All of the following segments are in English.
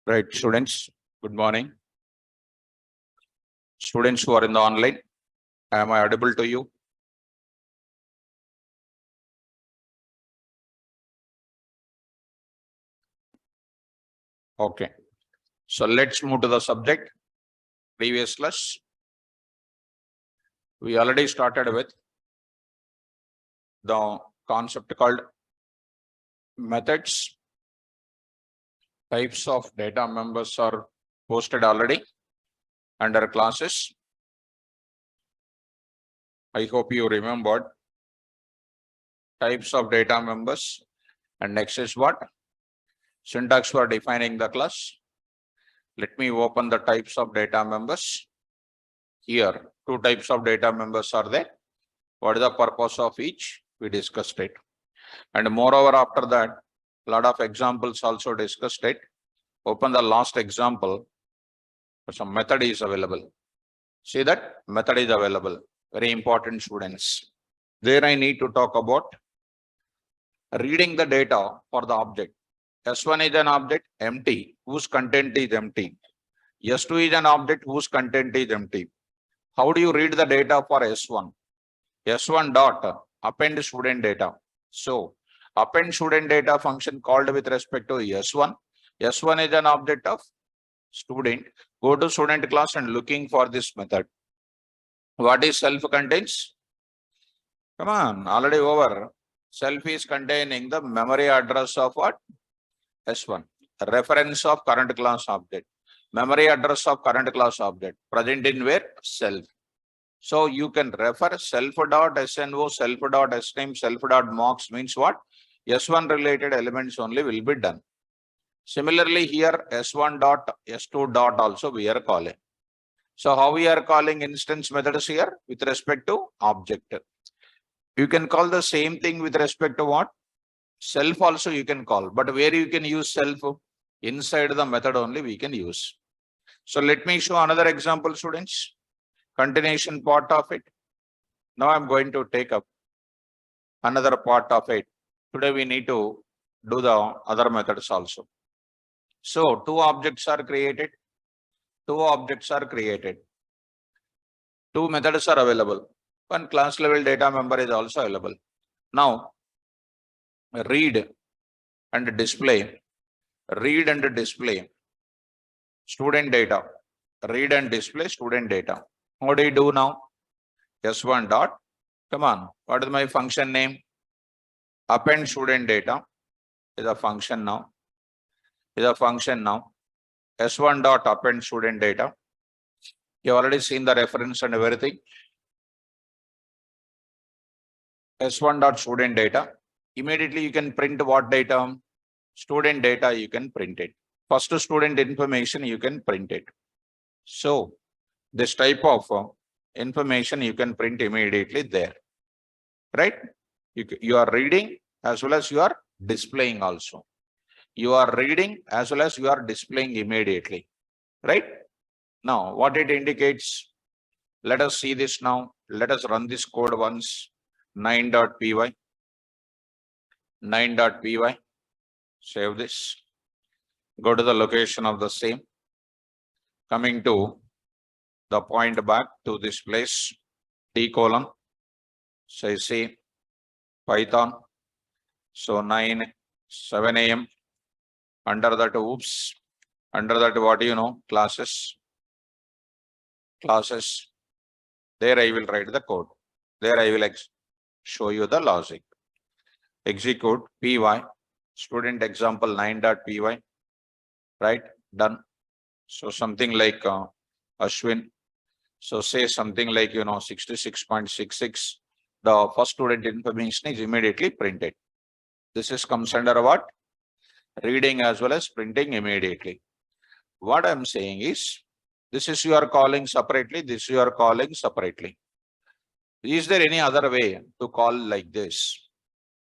Right, students, good morning. Students who are in the online, am I audible to you? Okay, so let's move to the subject. Previous class, we already started with the concept called methods. Types of data members are posted already under classes. I hope you remembered types of data members. And next is what? Syntax for defining the class. Let me open the types of data members. Here, two types of data members are there. What is the purpose of each? We discussed it. And moreover, after that, a lot of examples also discussed it. Open the last example. Some method is available. See that method is available. Very important, students. There I need to talk about reading the data for the object. S1 is an object empty, whose content is empty. S2 is an object whose content is empty. How do you read the data for S1? S1 dot append student data. So append student data function called with respect to S1. S1 is an object of student. Go to student class and looking for this method. What is self contains? Come on, already over. Self is containing the memory address of what? S1. Reference of current class object. Memory address of current class object. Present in where? Self. So you can refer self.sno, self.sname, self.mocks means what? S1 related elements only will be done. Similarly, here S1 dot, S2 dot also we are calling. So how we are calling instance methods here with respect to object. You can call the same thing with respect to what? Self also you can call, but where you can use self? Inside the method only we can use. So let me show another example, students. Continuation part of it. Now I'm going to take up another part of it. Today we need to do the other methods also. So two objects are created. Two objects are created. Two methods are available. One class level data member is also available. Now read and display. Read and display student data. Read and display student data. What do you do now? S1 dot. Come on. What is my function name? Append student data is a function now. Is a function now. S1 dot append student data. You already seen the reference and everything. S1 dot student data. Immediately you can print what data? Student data you can print it. First student information you can print it. So this type of information you can print immediately there. Right? You are reading as well as you are displaying also. You are reading as well as you are displaying immediately. Right? Now, what it indicates, let us see this now. Let us run this code once. 9.py. 9.py. Save this. Go to the location of the same. Coming to the point back to this place. T colon. So say Python. So 7 a.m. Under that, oops. Under that, what do you know? Classes. Classes. There I will write the code. There I will show you the logic. Execute py student example 9.py. Right? Done. So something like Ashwin. So say something like 66.66. The first student information is immediately printed. This is comes under what? Reading as well as printing immediately. What I'm saying is, this is you are calling separately, this you are calling separately. Is there any other way to call like this?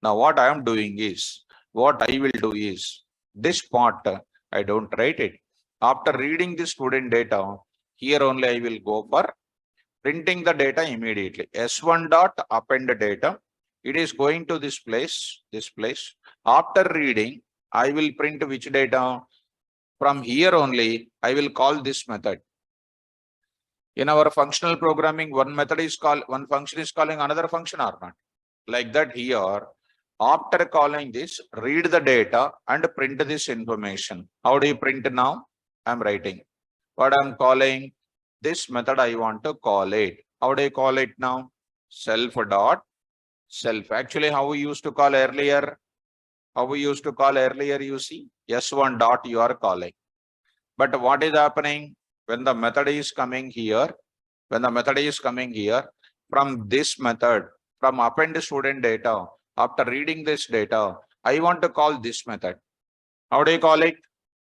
Now what I am doing is, what I will do is, this part I don't write it. After reading the student data, here only I will go for printing the data immediately. S1 dot append data. It is going to this place, this place. After reading, I will print which data? From here only, I will call this method. In our functional programming, one function is calling another function or not. Like that here, after calling this, read the data and print this information. How do you print now? I'm writing. What I'm calling, this method I want to call it. How do you call it now? Self dot self. Actually, how we used to call earlier? How we used to call earlier, you see? S1 dot you are calling. But what is happening? When the method is coming here, from this method, from append student data, after reading this data, I want to call this method. How do you call it?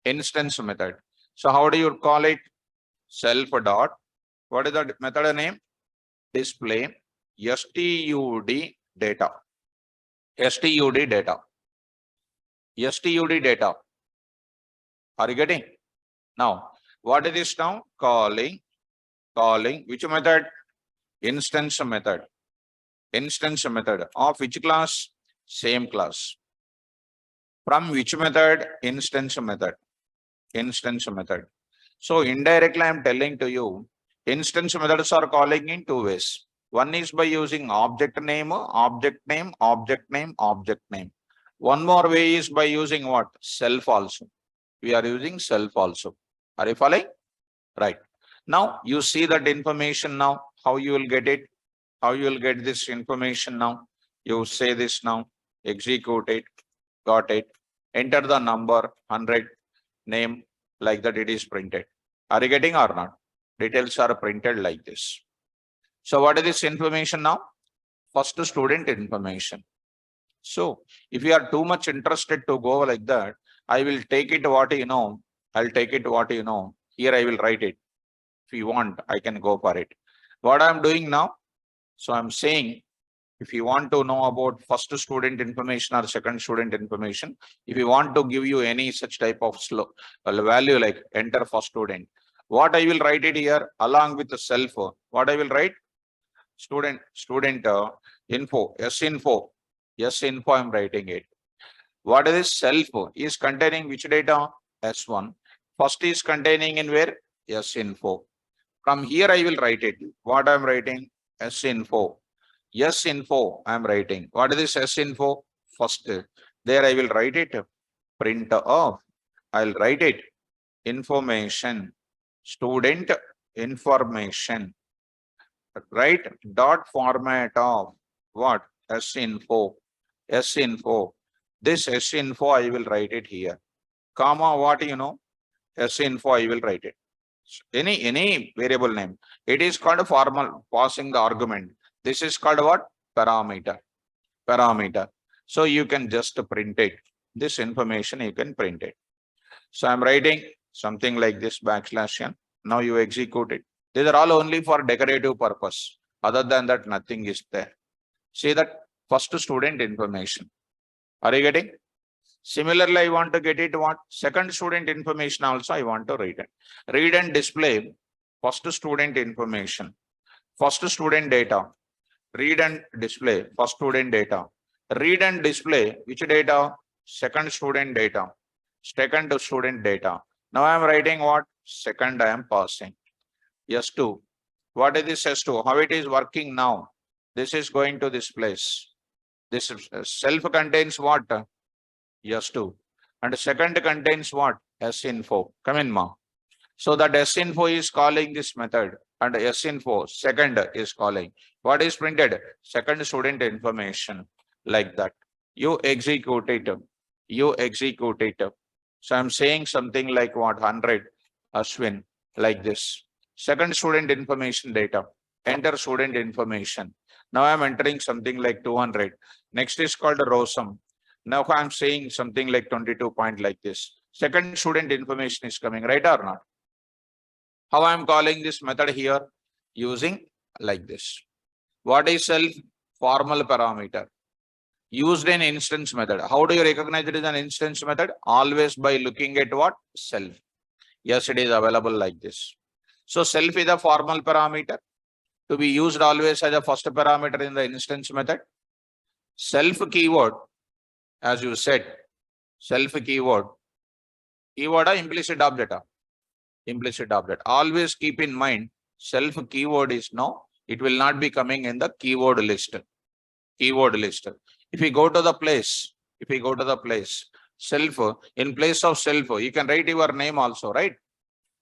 Instance method. So how do you call it? Self dot. What is the method name? Display STUD data. STUD data. STUD data. Are you getting? Now, what is this now? Calling which method? Instance method. Instance method of which class? Same class. From which method? Instance method. Instance method. So indirectly I am telling to you, instance methods are calling in two ways. One is by using object name, object name, object name, object name. One more way is by using what? Self also. We are using self also. Are you following? Right. Now you see that information now, how you will get it? How you will get this information now? You say this now, execute it, got it, enter the number 100, name, like that it is printed. Are you getting or not? Details are printed like this. So what is this information now? First student information. So if you are too much interested to go like that, I will take it what you know. I'll take it what you know. Here I will write it. If you want, I can go for it. What I'm doing now? So I'm saying, if you want to know about first student information or second student information, if you want to give you any such type of value like enter first student, what I will write it here along with the self, what I will write? Student info, yes info, I'm writing it. What is self? Is containing which data? S1. First is containing in where? S info. From here I will write it. What I'm writing? S info. Yes info I'm writing. What is this S info? First, there I will write it. Print of. I'll write it. Information. Student information. Right? Dot format of what? S info. S info. This S info I will write it here. Comma what you know? S info I will write it. Any variable name. It is called a formal passing the argument. This is called what? Parameter. Parameter. So you can just print it. This information you can print it. So I'm writing something like this \n. Now you execute it. These are all only for decorative purpose. Other than that, nothing is there. See that first student information. Are you getting? Similarly, I want to get it what? Second student information also I want to read it. Read and display first student information. First student data. Read and display first student data. Read and display which data? Second student data. Second student data. Now I am writing what? Second I am passing. S2. What is this S2? How it is working now? This is going to this place. This self contains what? S2. And second contains what? S info. Come in, ma. So that S info is calling this method and S info second is calling. What is printed? Second student information, like that. You execute it. You execute it. So I'm saying something like what? 100 Ashwin, like this. Second student information data. Enter student information. Now I'm entering something like 200. Next is called ROSM. Now I'm saying something like 22 point like this. Second student information is coming, right or not? How I'm calling this method here? Using like this. What is self? Formal parameter. Used in instance method. How do you recognize it is an instance method? Always by looking at what? Self. Yes, it is available like this. So self is a formal parameter to be used always as a first parameter in the instance method. Self keyword, as you said, self keyword Keyword or implicit object? Implicit object. Always keep in mind, self keyword is no, it will not be coming in the keyword list. Keyword list. If we go to the place, self, in place of self, you can write your name also, right?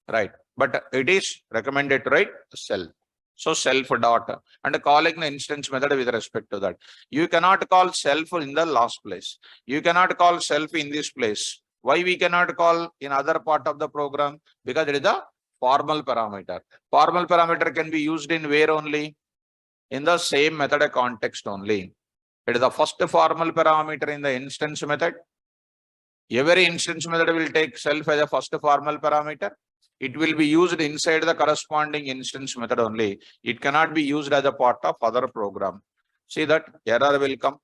Right. But it is recommended to write self. So self dot and calling the instance method with respect to that. You cannot call self in the last place. You cannot call self in this place. Why we cannot call in other part of the program? Because it is a formal parameter. Formal parameter can be used in where only? In the same method context only. It is the first formal parameter in the instance method. Every instance method will take self as a first formal parameter. It will be used inside the corresponding instance method only. It cannot be used as a part of other program. See that error will come.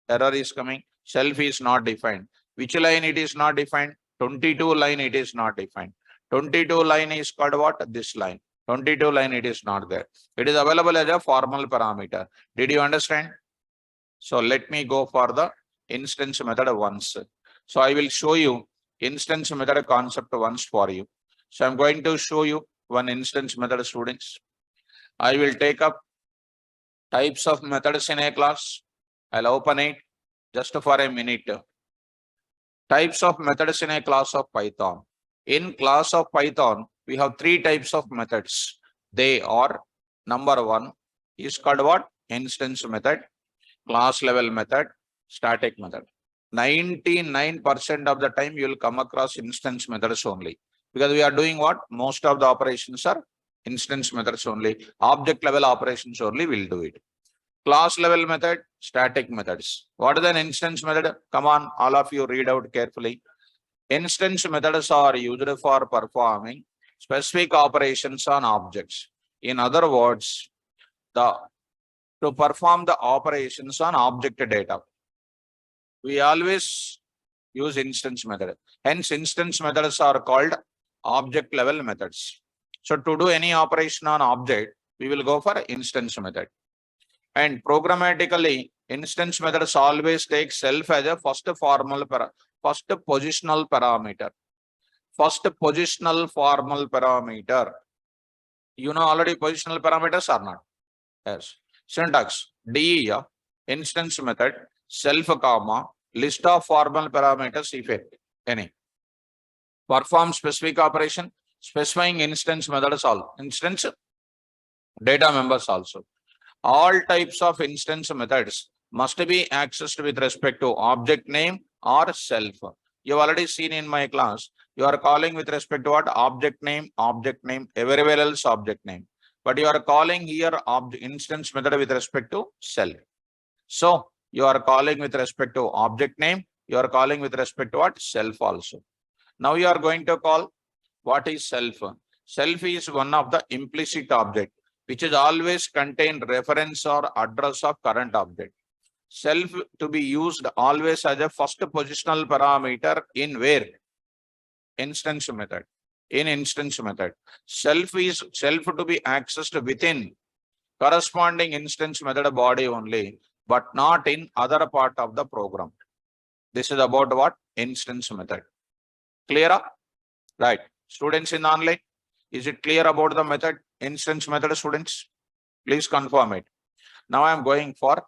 Error is coming. Self is not defined. Which line it is not defined? 22 line it is not defined. 22 line is called what? This line. 22 line it is not there. It is available as a formal parameter. Did you understand? So let me go for the instance method once. So I will show you instance method concept once for you. So I'm going to show you one instance method, students. I will take up types of methods in a class. I'll open it just for a minute. Types of methods in a class of Python. In class of Python, we have three types of methods. They are, number one is called what? Instance method, class level method, static method. 99% of the time you will come across instance methods only, because we are doing what? Most of the operations are instance methods only. Object level operations only will do it. Class level method, static methods. What is an instance method? Come on, all of you read out carefully. Instance methods are used for performing specific operations on objects. In other words, to perform the operations on object data, we always use instance method. Hence, instance methods are called object level methods. So to do any operation on object, we will go for instance method. And programmatically, instance methods always take self as a first positional parameter. First positional formal parameter. You know already positional parameters or not? Yes. Syntax DE, instance method, self comma, list of formal parameters if any. Perform specific operation, specifying instance methods all. Instance data members also. All types of instance methods must be accessed with respect to object name or self. You have already seen in my class, you are calling with respect to what? Object name, everywhere else object name. But you are calling here instance method with respect to self. So you are calling with respect to object name, you are calling with respect to what? Self also. Now you are going to call what is self? Self is one of the implicit object, which is always contain reference or address of current object. Self to be used always as a first positional parameter in where? Instance method. In instance method. Self is self to be accessed within corresponding instance method body only, but not in other part of the program. This is about what? Instance method. Clear? Right. Students in online, is it clear about the method? Instance method, students? Please confirm it. Now I am going for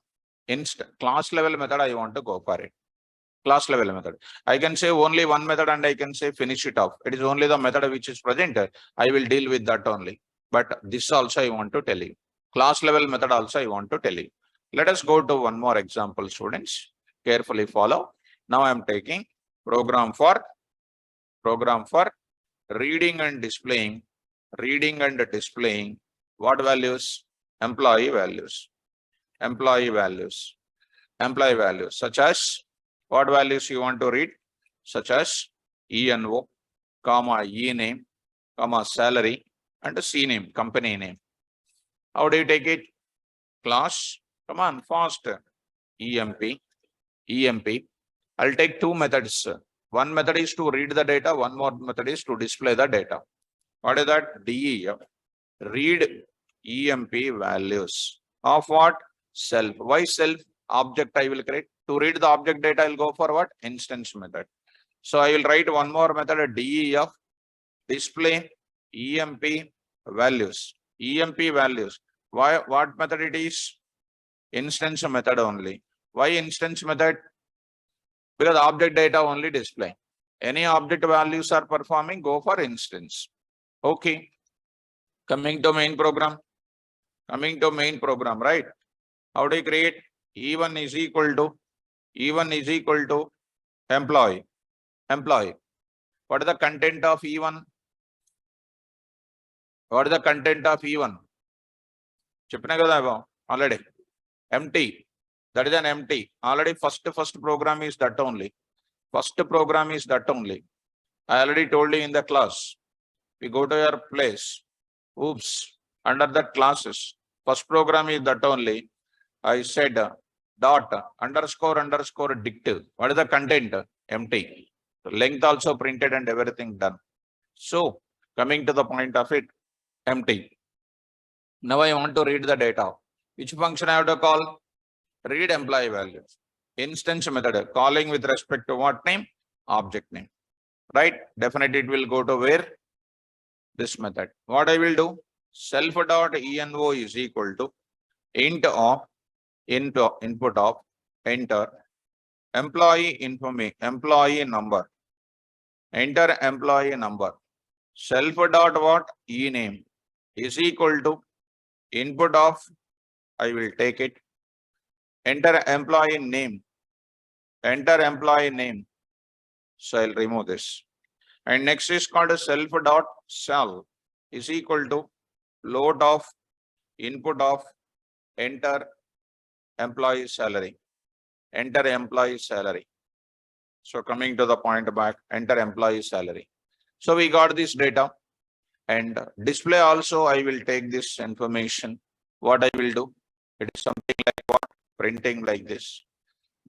class level method. I want to go for it. Class level method. I can say only one method and I can say finish it off. It is only the method which is present. I will deal with that only. But this also I want to tell you. Class level method also I want to tell you. Let us go to one more example, students. Carefully follow. Now I am taking program for reading and displaying what values? Employee values, such as what values you want to read, such as ENO, comma E name, comma salary, and C name, company name. How do you take it? Class, come on, fast. EMP. I'll take two methods. One method is to read the data, one more method is to display the data. What is that? DE, read EMP values of what? Self. Why self? Object I will create. To read the object data, I'll go for what? Instance method. So I will write one more method, DEF, display EMP values. EMP values. Why? What method it is? Instance method only. Why instance method? Because object data only display. Any object values are performing, go for instance. Okay. Coming to main program. Coming to main program, right? How do you create? E1 is equal to employee. Employee. What is the content of E1? What is the content of E1? Chepna kada already. Empty. That is an empty. Already first program is that only. First program is that only. I already told you in the class. We go to your place. Oops. Under that classes. First program is that only. I said dot underscore dict. What is the content? Empty. Length also printed and everything done. So coming to the point of it, empty. Now I want to read the data. Which function I have to call? Read employee values. Instance method. Calling with respect to what name? Object name. Right? Definitely it will go to where? This method. What I will do? Self.envo is equal to int of input of enter employee number. Enter employee number. Self dot what? Ename is equal to input of, I will take it. Enter employee name. Enter employee name. So I'll remove this. And next is called a self dot sal is equal to load of input of enter employee salary. Enter employee salary. So coming to the point back, enter employee salary. So we got this data and display also. I will take this information. What I will do? It is something like what? Printing like this.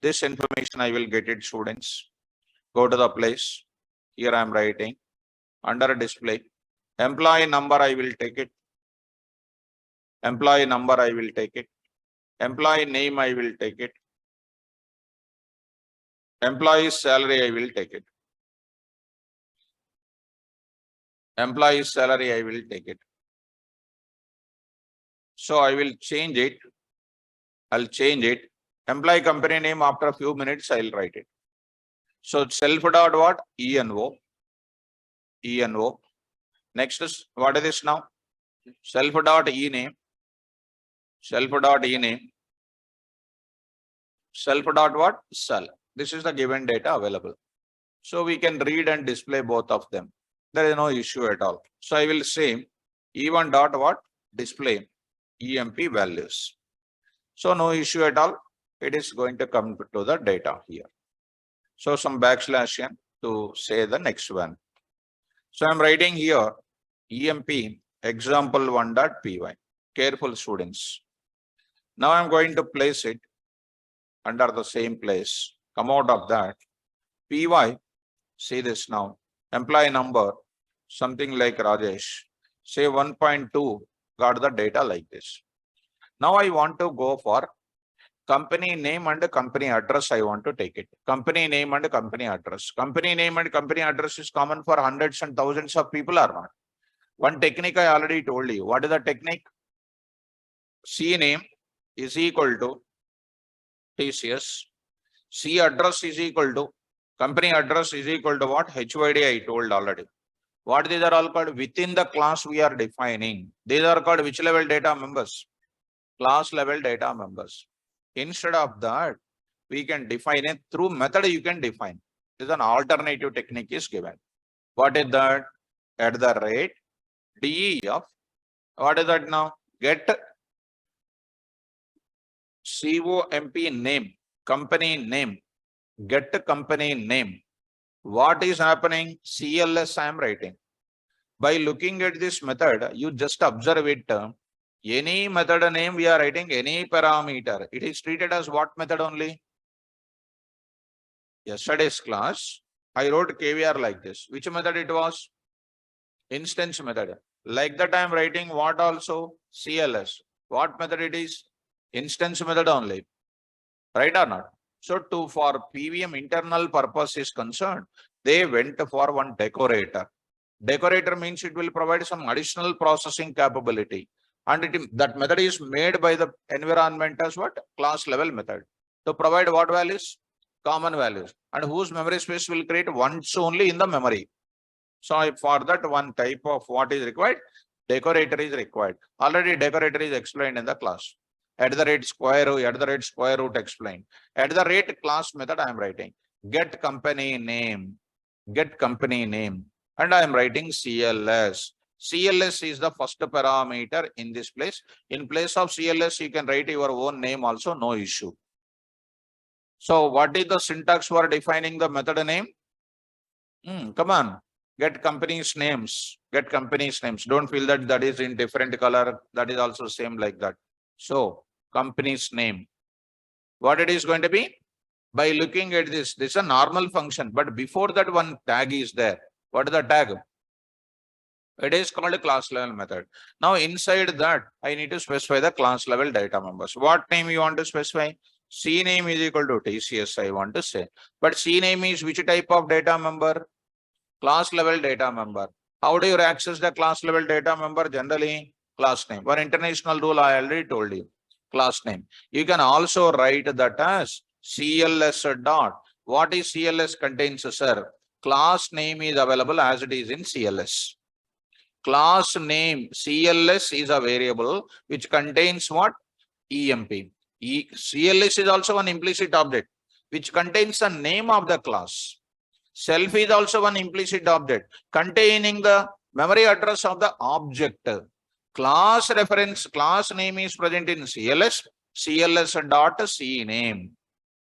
This information I will get it, students. Go to the place. Here I am writing under display. Employee number I will take it. Employee number I will take it. Employee name I will take it. Employee salary I will take it. Employee salary I will take it. So I will change it. I'll change it. Employee company name after a few minutes I'll write it. So self dot what? ENO. ENO. Next is what is this now? Self dot ename. Self dot ename. Self dot what? Sal. This is the given data available. So we can read and display both of them. There is no issue at all. So I will say E1 dot what? Display EMP values. So no issue at all. It is going to come to the data here. So some backslash n to say the next one. So I'm writing here EMP example1.py. Careful students. Now I'm going to place it under the same place. Come out of that. Py, see this now. Employee number, something like Rajesh. Say 1.2 got the data like this. Now I want to go for company name and company address. I want to take it. Company name and company address. Company name and company address is common for hundreds and thousands of people or not. One technique I already told you. What is the technique? C name is equal to TCS. C address is equal to company address is equal to what? HYD I told already. What these are all called? Within the class we are defining. These are called which level data members? Class level data members. Instead of that, we can define it through method you can define. This is an alternative technique is given. What is that? At the rate DEF. What is that now? Get COMP name, company name, get company name. What is happening? CLS I am writing. By looking at this method, you just observe it. Any method name we are writing, any parameter. It is treated as what method only? Yesterday's class, I wrote KVR like this. Which method it was? Instance method. Like that I am writing what also? CLS. What method it is? Instance method only. Right or not? So for PVM internal purpose is concerned, They went for one decorator. Decorator means it will provide some additional processing capability. And that method is made by the environment as what? Class level method. To provide what values? Common values. And whose memory space will create once only in the memory. So for that one type of what is required? Decorator is required. Already decorator is explained in the class. At the rate square root explained. At the rate class method I am writing. Get company name. Get company name. And I am writing CLS. CLS is the first parameter in this place. In place of CLS, you can write your own name also, no issue. So what is the syntax for defining the method name? Come on. Get companies names. Get companies names. Don't feel that that is in different color. That is also same like that. So company's name. What it is going to be? By looking at this is a normal function. But before that one tag is there. What is the tag? It is called a class level method. Now inside that, I need to specify the class level data members. What name you want to specify? C name is equal to TCS, I want to say. But C name is which type of data member? Class level data member. How do you access the class level data member? Generally, class name. For international rule, I already told you. Class name. You can also write that as CLS dot. What is CLS contains, sir? Class name is available as it is in CLS. Class name CLS is a variable which contains what? EMP. CLS is also an implicit object which contains the name of the class. Self is also one implicit object containing the memory address of the object. Class reference, class name is present in CLS, CLS dot C name.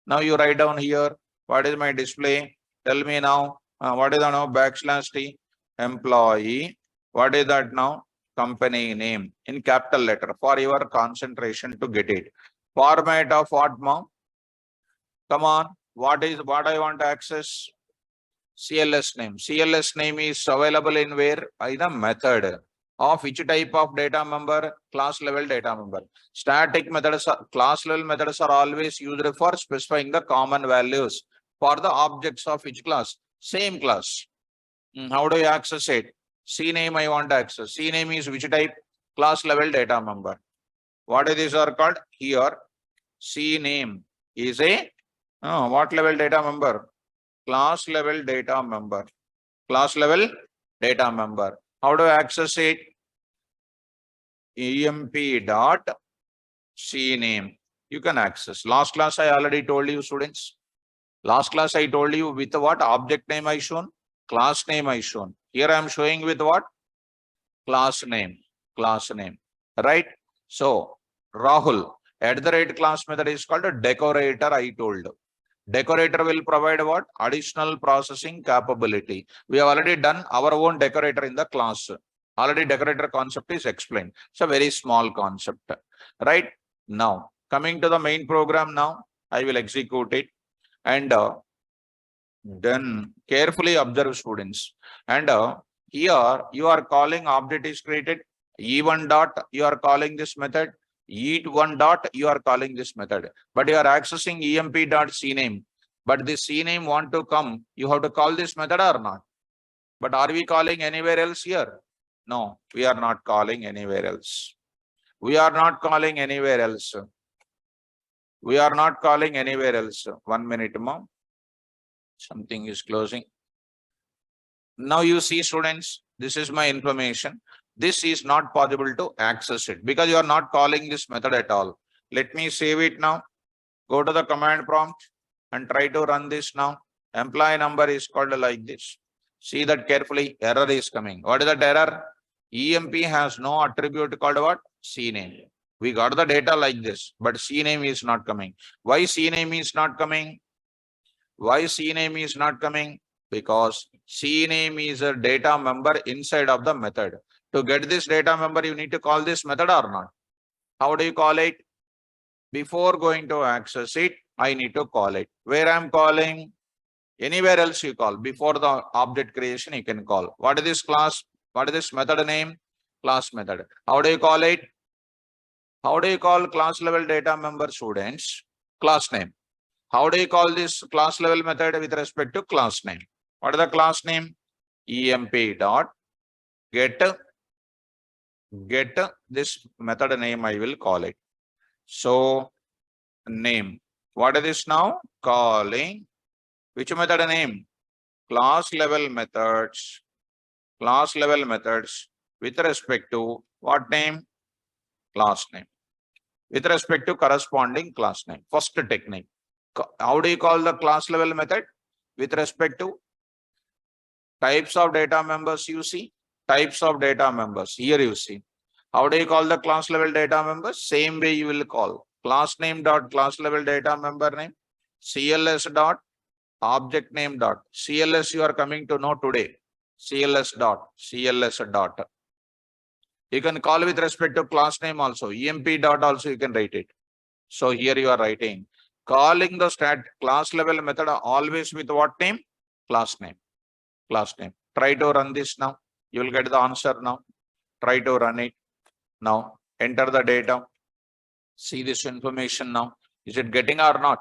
Now you write down here, what is my display? Tell me now, what is the now \T, employee. What is that now? Company name in capital letter for your concentration to get it. Format of what now? Come on, what I want to access? CLS name. CLS name is available in where? By the method. Of which type of data member? Class level data member. Static methods, class level methods are always used for specifying the common values for the objects of each class. Same class. How do you access it? C name I want to access. C name is which type? Class level data member. What is this are called? Here, C name is a what level data member? Class level data member. Class level data member. How do I access it? EMP dot C name. You can access. Last class I already told you, students. Last class I told you with what? Object name I shown, class name I shown. Here I am showing with what? Class name. Class name. Right? So Rahul, at the rate class method is called a decorator, I told. Decorator will provide what? Additional processing capability. We have already done our own decorator in the class. Already decorator concept is explained. It's a very small concept. Right? Now, coming to the main program now, I will execute it. And then carefully observe, students. And here you are calling object is created. E1 dot, you are calling this method. E1 dot, you are calling this method. But you are accessing EMP dot CNAME. But this CNAME want to come, you have to call this method or not? But are we calling anywhere else here? No, we are not calling anywhere else. We are not calling anywhere else. We are not calling anywhere else. 1 minute more. Something is closing. Now you see, students, this is my information. This is not possible to access it because you are not calling this method at all. Let me save it now. Go to the command prompt and try to run this now. Employee number is called like this. See that carefully. Error is coming. What is that error? EMP has no attribute called what? CNAME. We got the data like this, but CNAME is not coming. Why CNAME is not coming? Why CNAME is not coming? Because CNAME is a data member inside of the method. To get this data member, you need to call this method or not? How do you call it? Before going to access it, I need to call it. Where I am calling? Anywhere else you call. Before the object creation, you can call. What is this class? What is this method name? Class method. How do you call it? How do you call class level data member, students? Class name. How do you call this class level method with respect to class name? What is the class name? EMP dot get this method name, I will call it. So name. What is this now? Calling. Which method name? Class level methods. Class level methods with respect to what name? Class name. With respect to corresponding class name. First technique. How do you call the class level method? With respect to types of data members you see. Types of data members. Here you see. How do you call the class level data members? Same way you will call. Class name dot class level data member name. CLS dot object name dot. CLS you are coming to know today. CLS dot. CLS dot. You can call with respect to class name also. EMP dot also you can write it. So here you are writing. Calling the class level method always with what name? Class name. Class name. Try to run this now. You will get the answer now. Try to run it now. Enter the data. See this information now. Is it getting or not?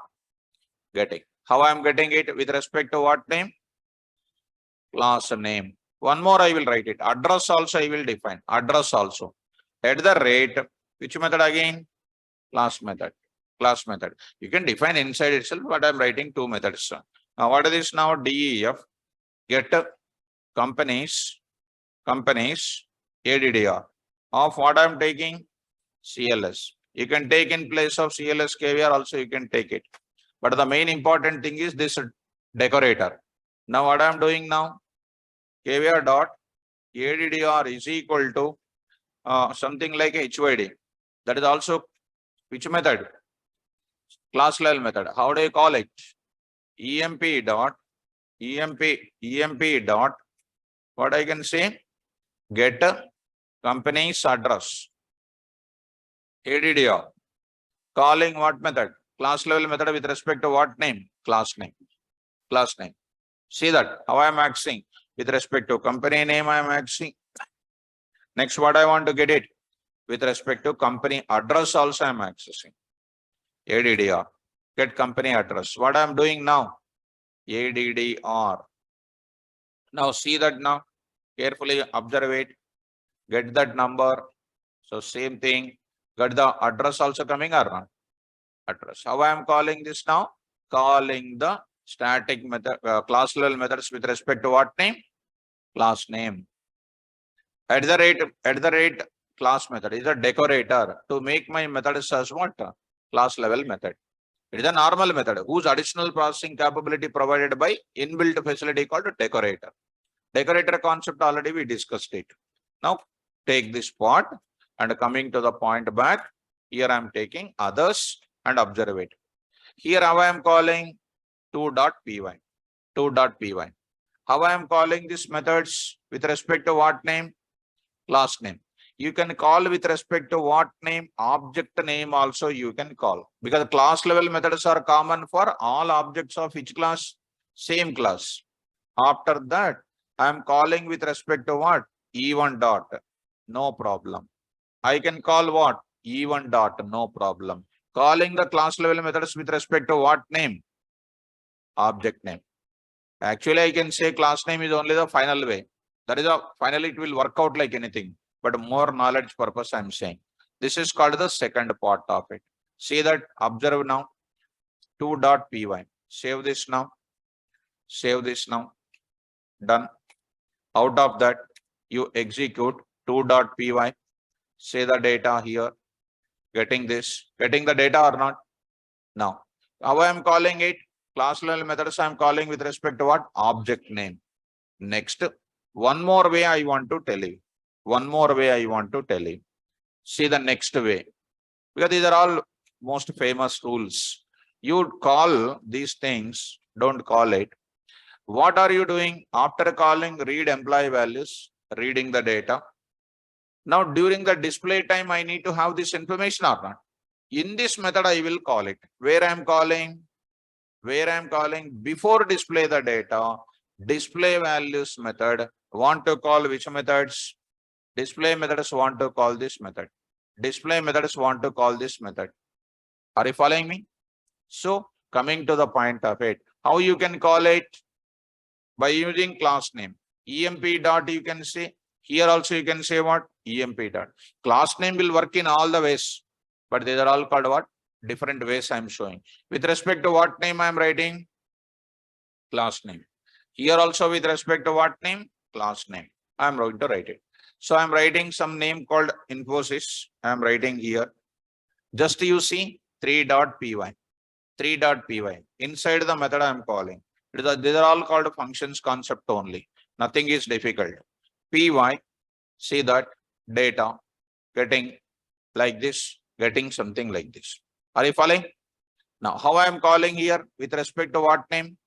Getting. How I am getting it? With respect to what name? Class name. One more I will write it. Address also I will define. Address also. At the rate. Which method again? Class method. Class method. You can define inside itself, but I am writing two methods. Now what is this now? DEF. Get companies. ADDR. Of what I am taking? CLS. You can take in place of CLS KVR also you can take it. But the main important thing is this decorator. Now what I am doing now? KVR dot ADDR is equal to something like HYD. That is also which method? Class level method. How do you call it? EMP dot what I can say? Get company's address. ADDR. Calling what method? Class level method with respect to what name? Class name. Class name. See that how I am accessing with respect to company name I am accessing. Next, what I want to get it with respect to company address also I am accessing. ADDR. Get company address. What I am doing now? ADDR. Now see that now. Carefully observe it. Get that number. So same thing. Get the address also coming or not? Address. How I am calling this now? Calling the static method, class level methods with respect to what name? Class name. At the rate class method is a decorator to make my method as what? Class level method. It is a normal method whose additional processing capability provided by inbuilt facility called decorator. Decorator concept already we discussed it. Now take this part and coming to the point back. Here I am taking others and observe it. Here how I am calling 2.py. 2.py. How I am calling these methods with respect to what name? Class name. You can call with respect to what name? Object name also you can call. Because class level methods are common for all objects of each class? Same class. After that, I am calling with respect to what? E1 dot. No problem. I can call what? E1 dot. No problem. Calling the class level methods with respect to what name? Object name. Actually, I can say class name is only the final way. That is finally it will work out like anything. But more knowledge purpose I am saying. This is called the second part of it. See that, observe now. 2.py. Save this now. Save this now. Done. Out of that, you execute 2.py. Say the data here. Getting this. Getting the data or not? Now, how I am calling it? Class level methods I am calling with respect to what? Object name. Next, one more way I want to tell you. One more way I want to tell you. See the next way. Because these are all most famous rules. You call these things, don't call it. What are you doing after calling read employee values, reading the data? Now during the display time, I need to have this information or not? In this method, I will call it. Where I am calling? Where I am calling before display the data, display values method. Want to call which methods? Display methods want to call this method. Display methods want to call this method. Are you following me? So coming to the point of it, how you can call it? by using class name. EMP dot you can say. Here also you can say what? EMP dot. Class name will work in all the ways, but these are all called what? Different ways I am showing. With respect to what name I am writing? Class name. Here also with respect to what name? Class name. I am going to write it. So I am writing some name called Infosys. I am writing here. Just you see 3.py. 3.py. Inside the method I am calling. These are all called functions concept only. Nothing is difficult. Py, see that data getting like this, getting something like this. Are you following? Now, how I am calling here with respect to what name?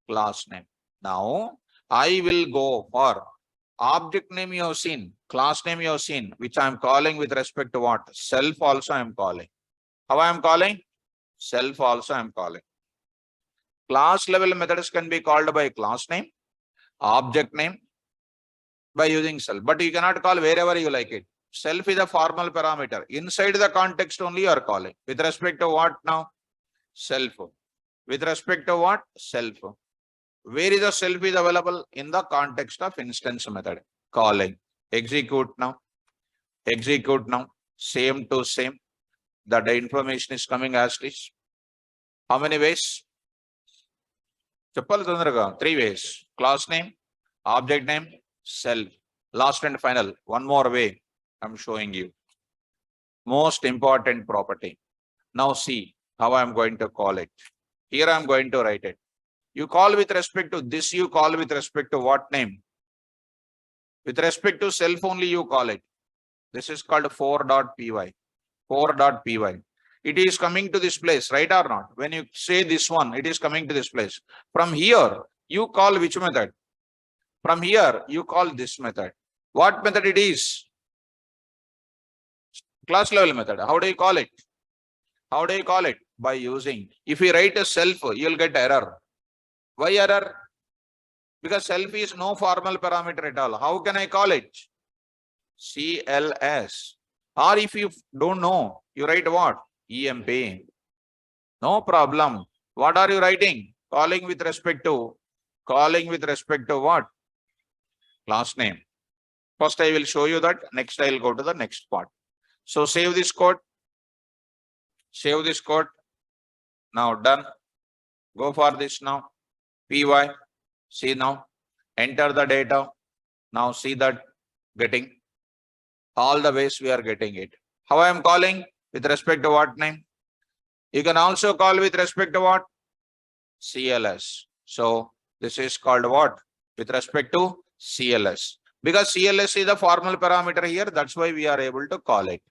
Class name. Now, I will go for object name you have seen, class name you have seen, which I am calling with respect to what? Self also I am calling. How I am calling? Self also I am calling. Class level methods can be called by class name, object name, by using self, but you cannot call wherever you like it. Self is a formal parameter. Inside the context only you are calling. With respect to what now? Self. With respect to what? Self. Where is the self is available? In the context of instance method. Calling. Execute now. Execute now. Same to same. That the information is coming as this. How many ways? Three ways. Class name, object name, self. Last and final. One more way I'm showing you. Most important property. Now see how I'm going to call it. Here I'm going to write it. You call with respect to this, you call with respect to what name? With respect to self only you call it. This is called 4.py. 4.py. It is coming to this place, right or not? When you say this one, it is coming to this place. From here, you call which method? From here, you call this method. What method it is? Class level method. How do you call it? How do you call it? By using. If you write a self, you'll get error. Why error? Because self is no formal parameter at all. How can I call it? CLS. Or if you don't know, you write what? EMP. No problem. What are you writing? Calling with respect to what? Class name. First I will show you that. Next I will go to the next part. So save this code. Save this code. Now done. Go for this now. PY. See now. Enter the data. Now see that getting. All the ways we are getting it. How I am calling? With respect to what name? You can also call with respect to what? CLS. So this is called what? With respect to CLS. Because CLS is a formal parameter here, that's why we are able to call it.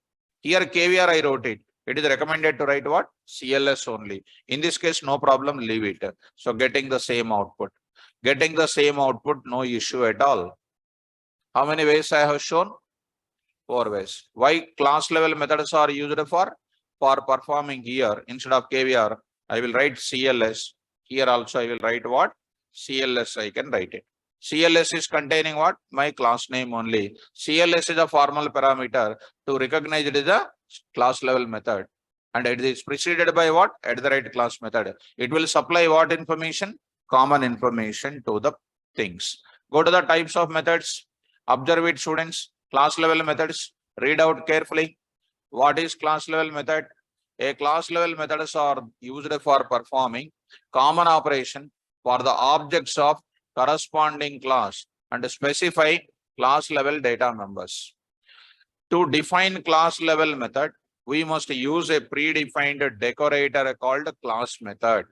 Here KVR I wrote it. It is recommended to write what? CLS only. In this case, no problem, leave it. So getting the same output. Getting the same output, no issue at all. How many ways I have shown? 4 ways. Why class level methods are used for? For performing here, instead of KVR, I will write CLS. Here also I will write what? CLS, I can write it. CLS is containing what? My class name only. CLS is a formal parameter. To recognize it is a class level method. And it is preceded by what? @ class method. It will supply what information? Common information to the things. Go to the types of methods. Observe it, students. Class level methods. Read out carefully. What is class level method? A class level methods are used for performing common operation for the objects of corresponding class and specify class level data members. To define class level method, we must use a predefined decorator called class method.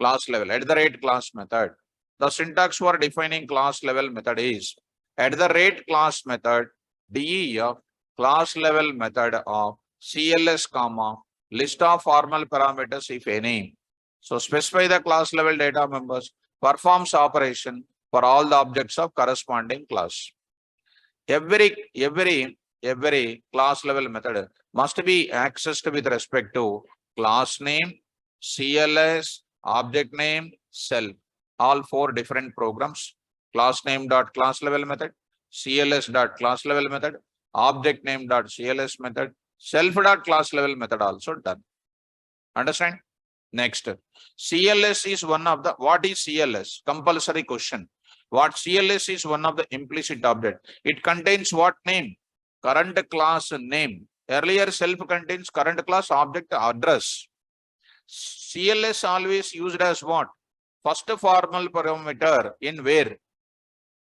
Class level, @ class method. The syntax for defining class level method is @ class method def class level method of CLS comma list of formal parameters if any. So specify the class level data members, performs operation for all the objects of corresponding class. Every class level method must be accessed with respect to class name, CLS, object name, self. All 4 different programs. Class name dot class level method, CLS dot class level method, object name dot CLS method, self dot class level method also done. Understand? Next, CLS is one of the, what is CLS? Compulsory question. What CLS is one of the implicit object. It contains what name? Current class name. Earlier self contains current class object address. CLS always used as what? First formal parameter in where?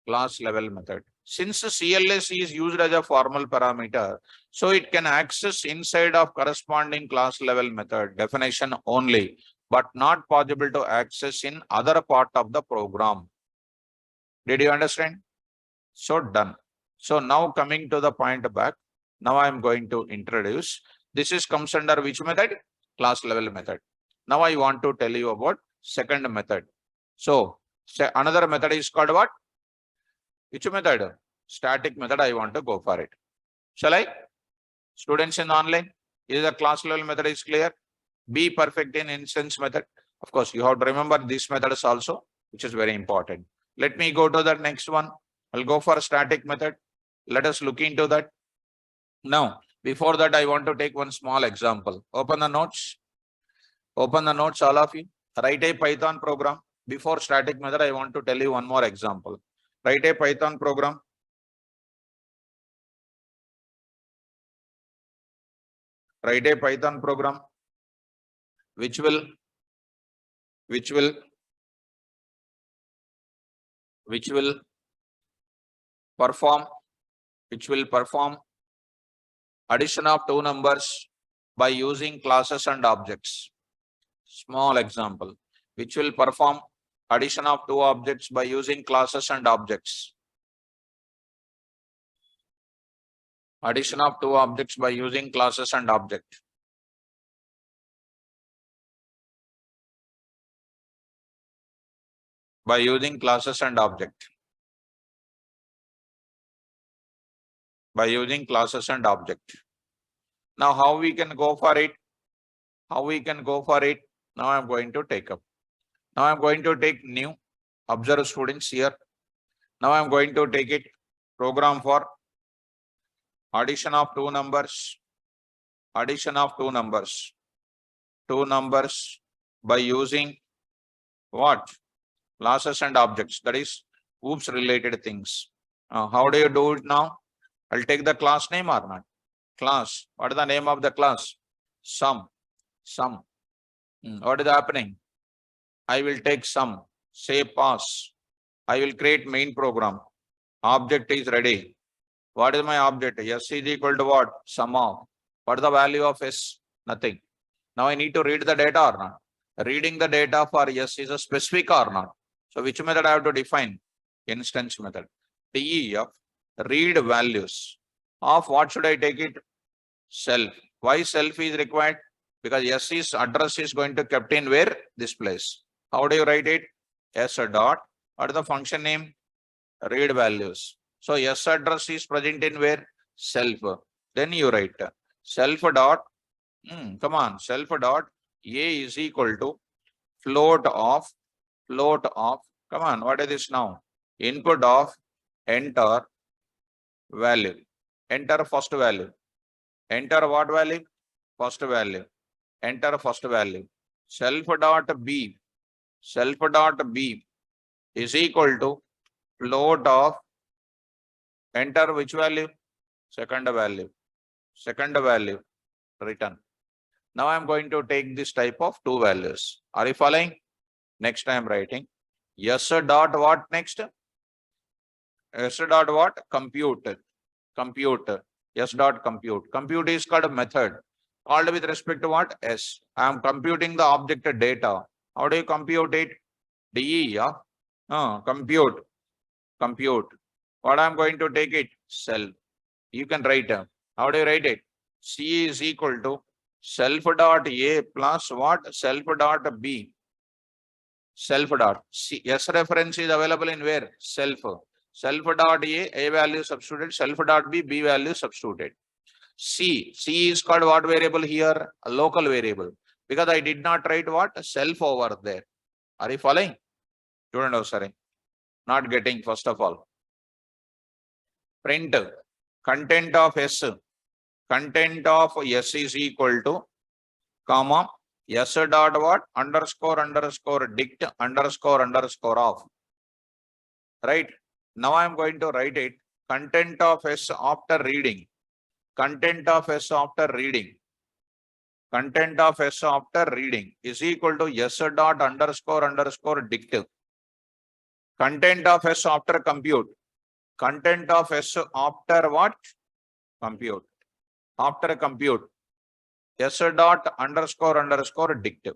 Class level method. Since CLS is used as a formal parameter, so it can access inside of corresponding class level method definition only, but not possible to access in other part of the program. Did you understand? So done. So now coming to the point back, now I am going to introduce, this is comes under which method? Class level method. Now I want to tell you about second method. So another method is called what? Which method? Static method. I want to go for it. Shall I? Students in online, is the class level method is clear? Be perfect in instance method. Of course, you have to remember these methods also, which is very important. Let me go to the next one. I'll go for a static method. Let us look into that. Now, before that, I want to take one small example. Open the notes. Open the notes, all of you. Write a Python program. Before static method, I want to tell you one more example. Write a Python program. Write a Python program which will perform addition of two numbers by using classes and objects. Small example, which will perform addition of two objects by using classes and objects. Addition of two objects by using classes and object. By using classes and object. By using classes and object. Now, how we can go for it? How we can go for it? Now I'm going to take up. Now I'm going to take new. Observe students here. Now I'm going to take it program for addition of two numbers. Addition of two numbers. Two numbers by using what? Classes and objects. That is OOPS related things. How do you do it now? I'll take the class name or not? Class. What is the name of the class? Sum. Sum. What is happening? I will take sum. Say pass. I will create main program. Object is ready. What is my object? S is equal to what? Sum of. What is the value of S? Nothing. Now I need to read the data or not? Reading the data for S is a specific or not? So which method I have to define? Instance method. DEF read values of what should I take it? Self. Why self is required? Because S's address is going to kept in where? This place. How do you write it? S dot. What is the function name? Read values. So S address is present in where? Self. Then you write self dot. Come on. Self dot A is equal to float of. Come on. What is this now? Input of enter value. Enter first value. Enter what value? First value. Enter first value. Self dot B. Self dot B is equal to float of enter which value? Second value. Second value. Return. Now I am going to take this type of two values. Are you following? Next I am writing S dot what next? S dot what? Compute. Compute. S dot compute. Compute is called a method. Called with respect to what? S. I am computing the object data. How do you compute it? DE, compute. Compute. What I am going to take it? Self. You can write. How do you write it? C is equal to self dot A plus what? Self dot B. Self dot C. S reference is available in where? Self. Self dot A value substituted. Self dot B value substituted. C is called what variable here? A local variable. Because I did not write what? Self over there. Are you following? Student, oh, sorry. Not getting, first of all. Print content of S. Content of S is equal to, comma, S dot what? Underscore underscore dict underscore underscore of. Right? Now I am going to write it. Content of S after reading. Content of S after reading. Content of S after reading is equal to S dot underscore underscore dict. Content of S after compute. Content of S after what? Compute. After compute. S dot underscore underscore dict.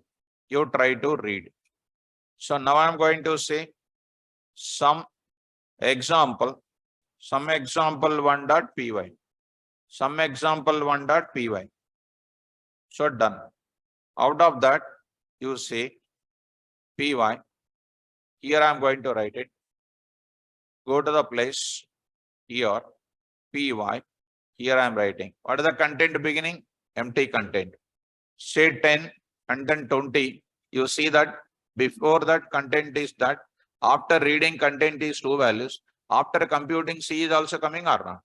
You try to read. So now I am going to say some example 1 dot py. Some example 1 dot py. So done. Out of that, you say py. Here I am going to write it. Go to the place here, py. Here I am writing. What is the content beginning? Empty content. Say 10 and then 20. You see that before that content is that. After reading content is 2 values. After computing C is also coming or not.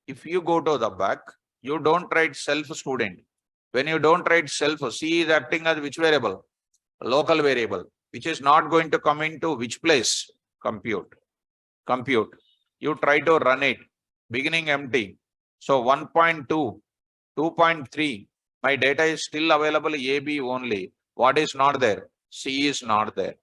If you go to the back, you don't write self student. When you don't write self, C is acting as which variable? Local variable, which is not going to come into which place? Compute. Compute. You try to run it. Beginning empty. So 1.2, 2.3. My data is still available AB only. What is not there? C is not there.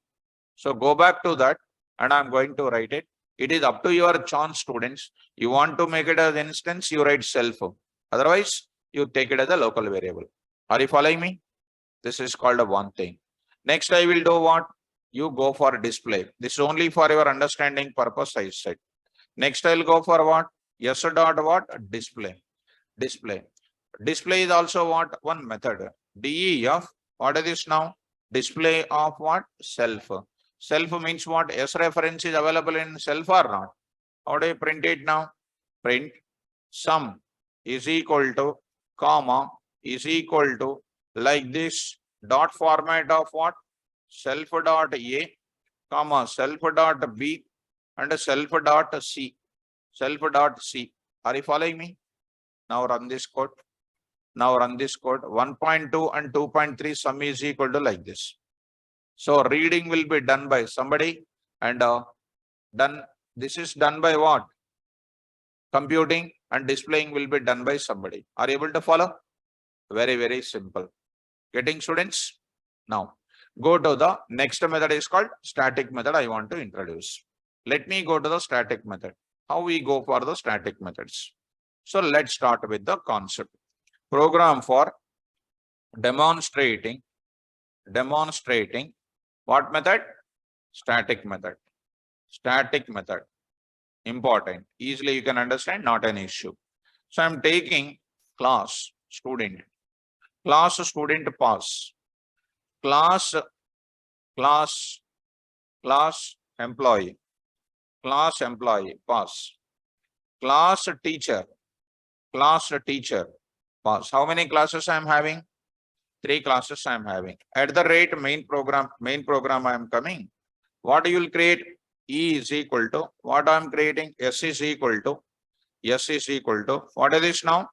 So go back to that and I'm going to write it. It is up to your chance, students. You want to make it as instance, you write self. Otherwise, you take it as a local variable. Are you following me? This is called a one thing. Next, I will do what? You go for display. This is only for your understanding purpose, I said. Next, I'll go for what? S dot what? Display. Display. Display is also what? One method. DEF. What is this now? Display of what? Self. Self means what? S reference is available in self or not? How do you print it now? Print sum is equal to comma is equal to like this dot format of what? Self dot A comma self dot B and self dot C. Self dot C. Are you following me? Now run this code. Now run this code. 1.2 and 2.3 sum is equal to like this. So reading will be done by somebody and done. This is done by what? Computing, and displaying will be done by somebody. Are you able to follow? Very, very simple. Getting, students? Now go to the next method is called static method. I want to introduce. Let me go to the static method. How we go for the static methods? So let's start with the concept. Program for demonstrating what method? Static method. Static method. Important. Easily you can understand, not an issue. So I'm taking class student. Class student pass. Class employee. Class employee pass. Class teacher. Class teacher pass. How many classes I am having? 3 classes I am having. At the rate main program I am coming. What you will create? E is equal to what I am creating? S is equal to what is this now?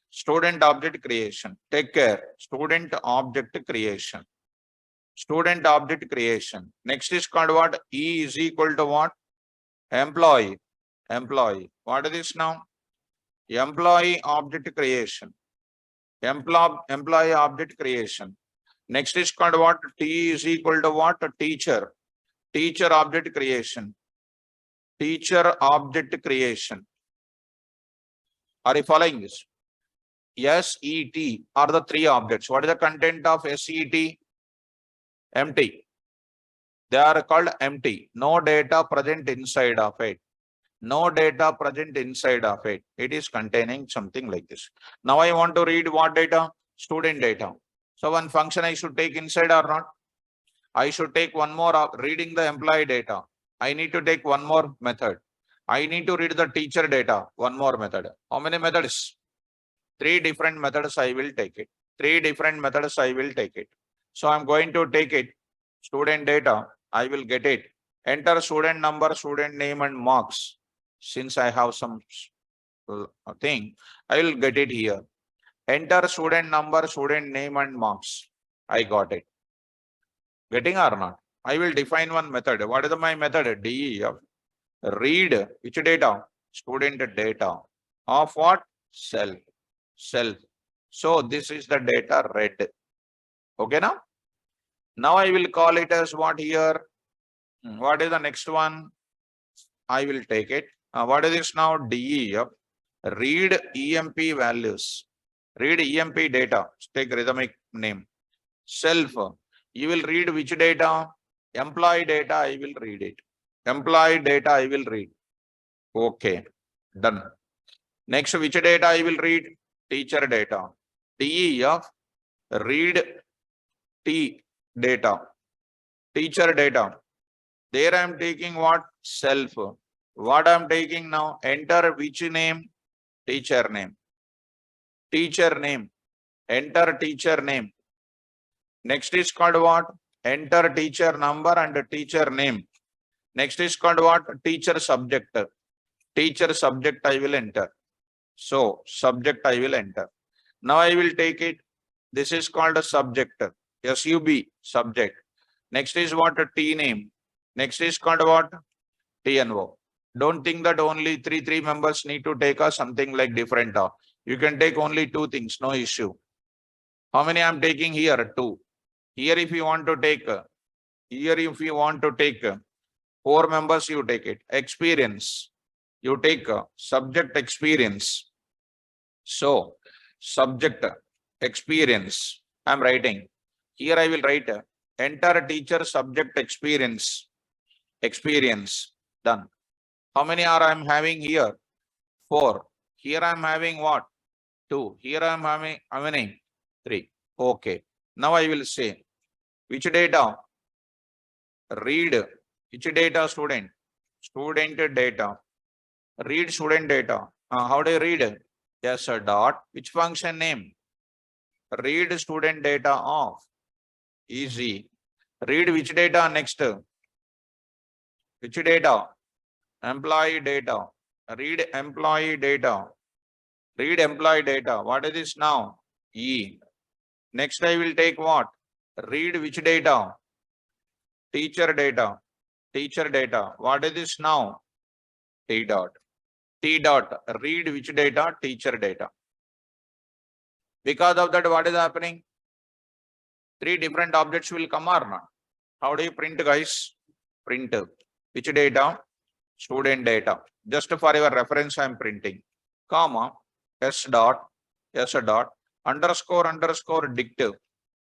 Student object creation. Take care. Student object creation. Student object creation. Next is called what? E is equal to what? Employee. Employee. What is this now? Employee object creation. Employee object creation. Next is called what? T is equal to what? Teacher. Teacher object creation. Teacher object creation. Are you following this? SET are the 3 objects. What is the content of SET? Empty. They are called empty. No data present inside of it. No data present inside of it. It is containing something like this. Now I want to read what data? Student data. So one function I should take inside or not? I should take one more of reading the employee data. I need to take one more method. I need to read the teacher data. One more method. How many methods? 3 different methods I will take it. 3 different methods I will take it. So I'm going to take it. Student data. I will get it. Enter student number, student name and marks. Since I have some thing, I will get it here. Enter student number, student name and marks. I got it. Getting or not? I will define one method. What is my method? DEF. Read which data? Student data. Of what? Self. Self. So this is the data read. Okay now? Now I will call it as what here? What is the next one? I will take it. What is this now? DEF. Read EMP values. Read EMP data. Take rhythmic name. Self. You will read which data? Employee data. I will read it. Employee data. I will read. Okay. Done. Next, which data I will read? Teacher data. DEF. Read T data. Teacher data. There I am taking what? Self. What I am taking now? Enter which name? Teacher name. Teacher name. Enter teacher name. Next is called what? Enter teacher number and teacher name. Next is called what? Teacher subject. Teacher subject I will enter. So subject I will enter. Now I will take it. This is called a subject. SUB subject. Next is what? A T name. Next is called what? TNO. Don't think that only three members need to take something like different. You can take only two things, no issue. How many I'm taking here? Two. Here if you want to take, four members, you take it. Experience. You take subject experience. So subject experience. I'm writing. Here I will write enter teacher subject experience. Experience. Done. How many are I'm having here? 4. Here I'm having what? 2. Here I'm having how many? 3. Okay. Now I will say which data? Read which data, student? Student data. Read student data. How do you read? Yes, a dot. Which function name? Read student data of. Easy. Read which data next? Which data? Employee data. Read employee data. Read employee data. What is this now? E. Next I will take what? Read which data? Teacher data. Teacher data. What is this now? T dot. T dot. Read which data? Teacher data. Because of that, what is happening? 3 different objects will come or not? How do you print, guys? Print. Which data? Student data. Just for your reference, I am printing. Comma. S dot. S dot. Underscore underscore dictive.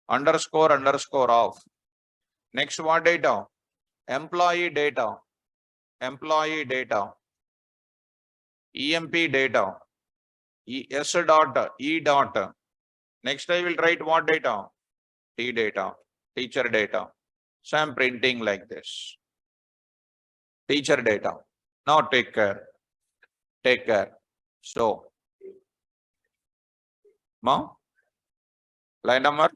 Underscore underscore off. Next, what data? Employee data. Employee data. EMP data. S dot. E dot. Next, I will write what data? T data. Teacher data. So I am printing like this. Teacher data. Now take care. Take care. So, line number.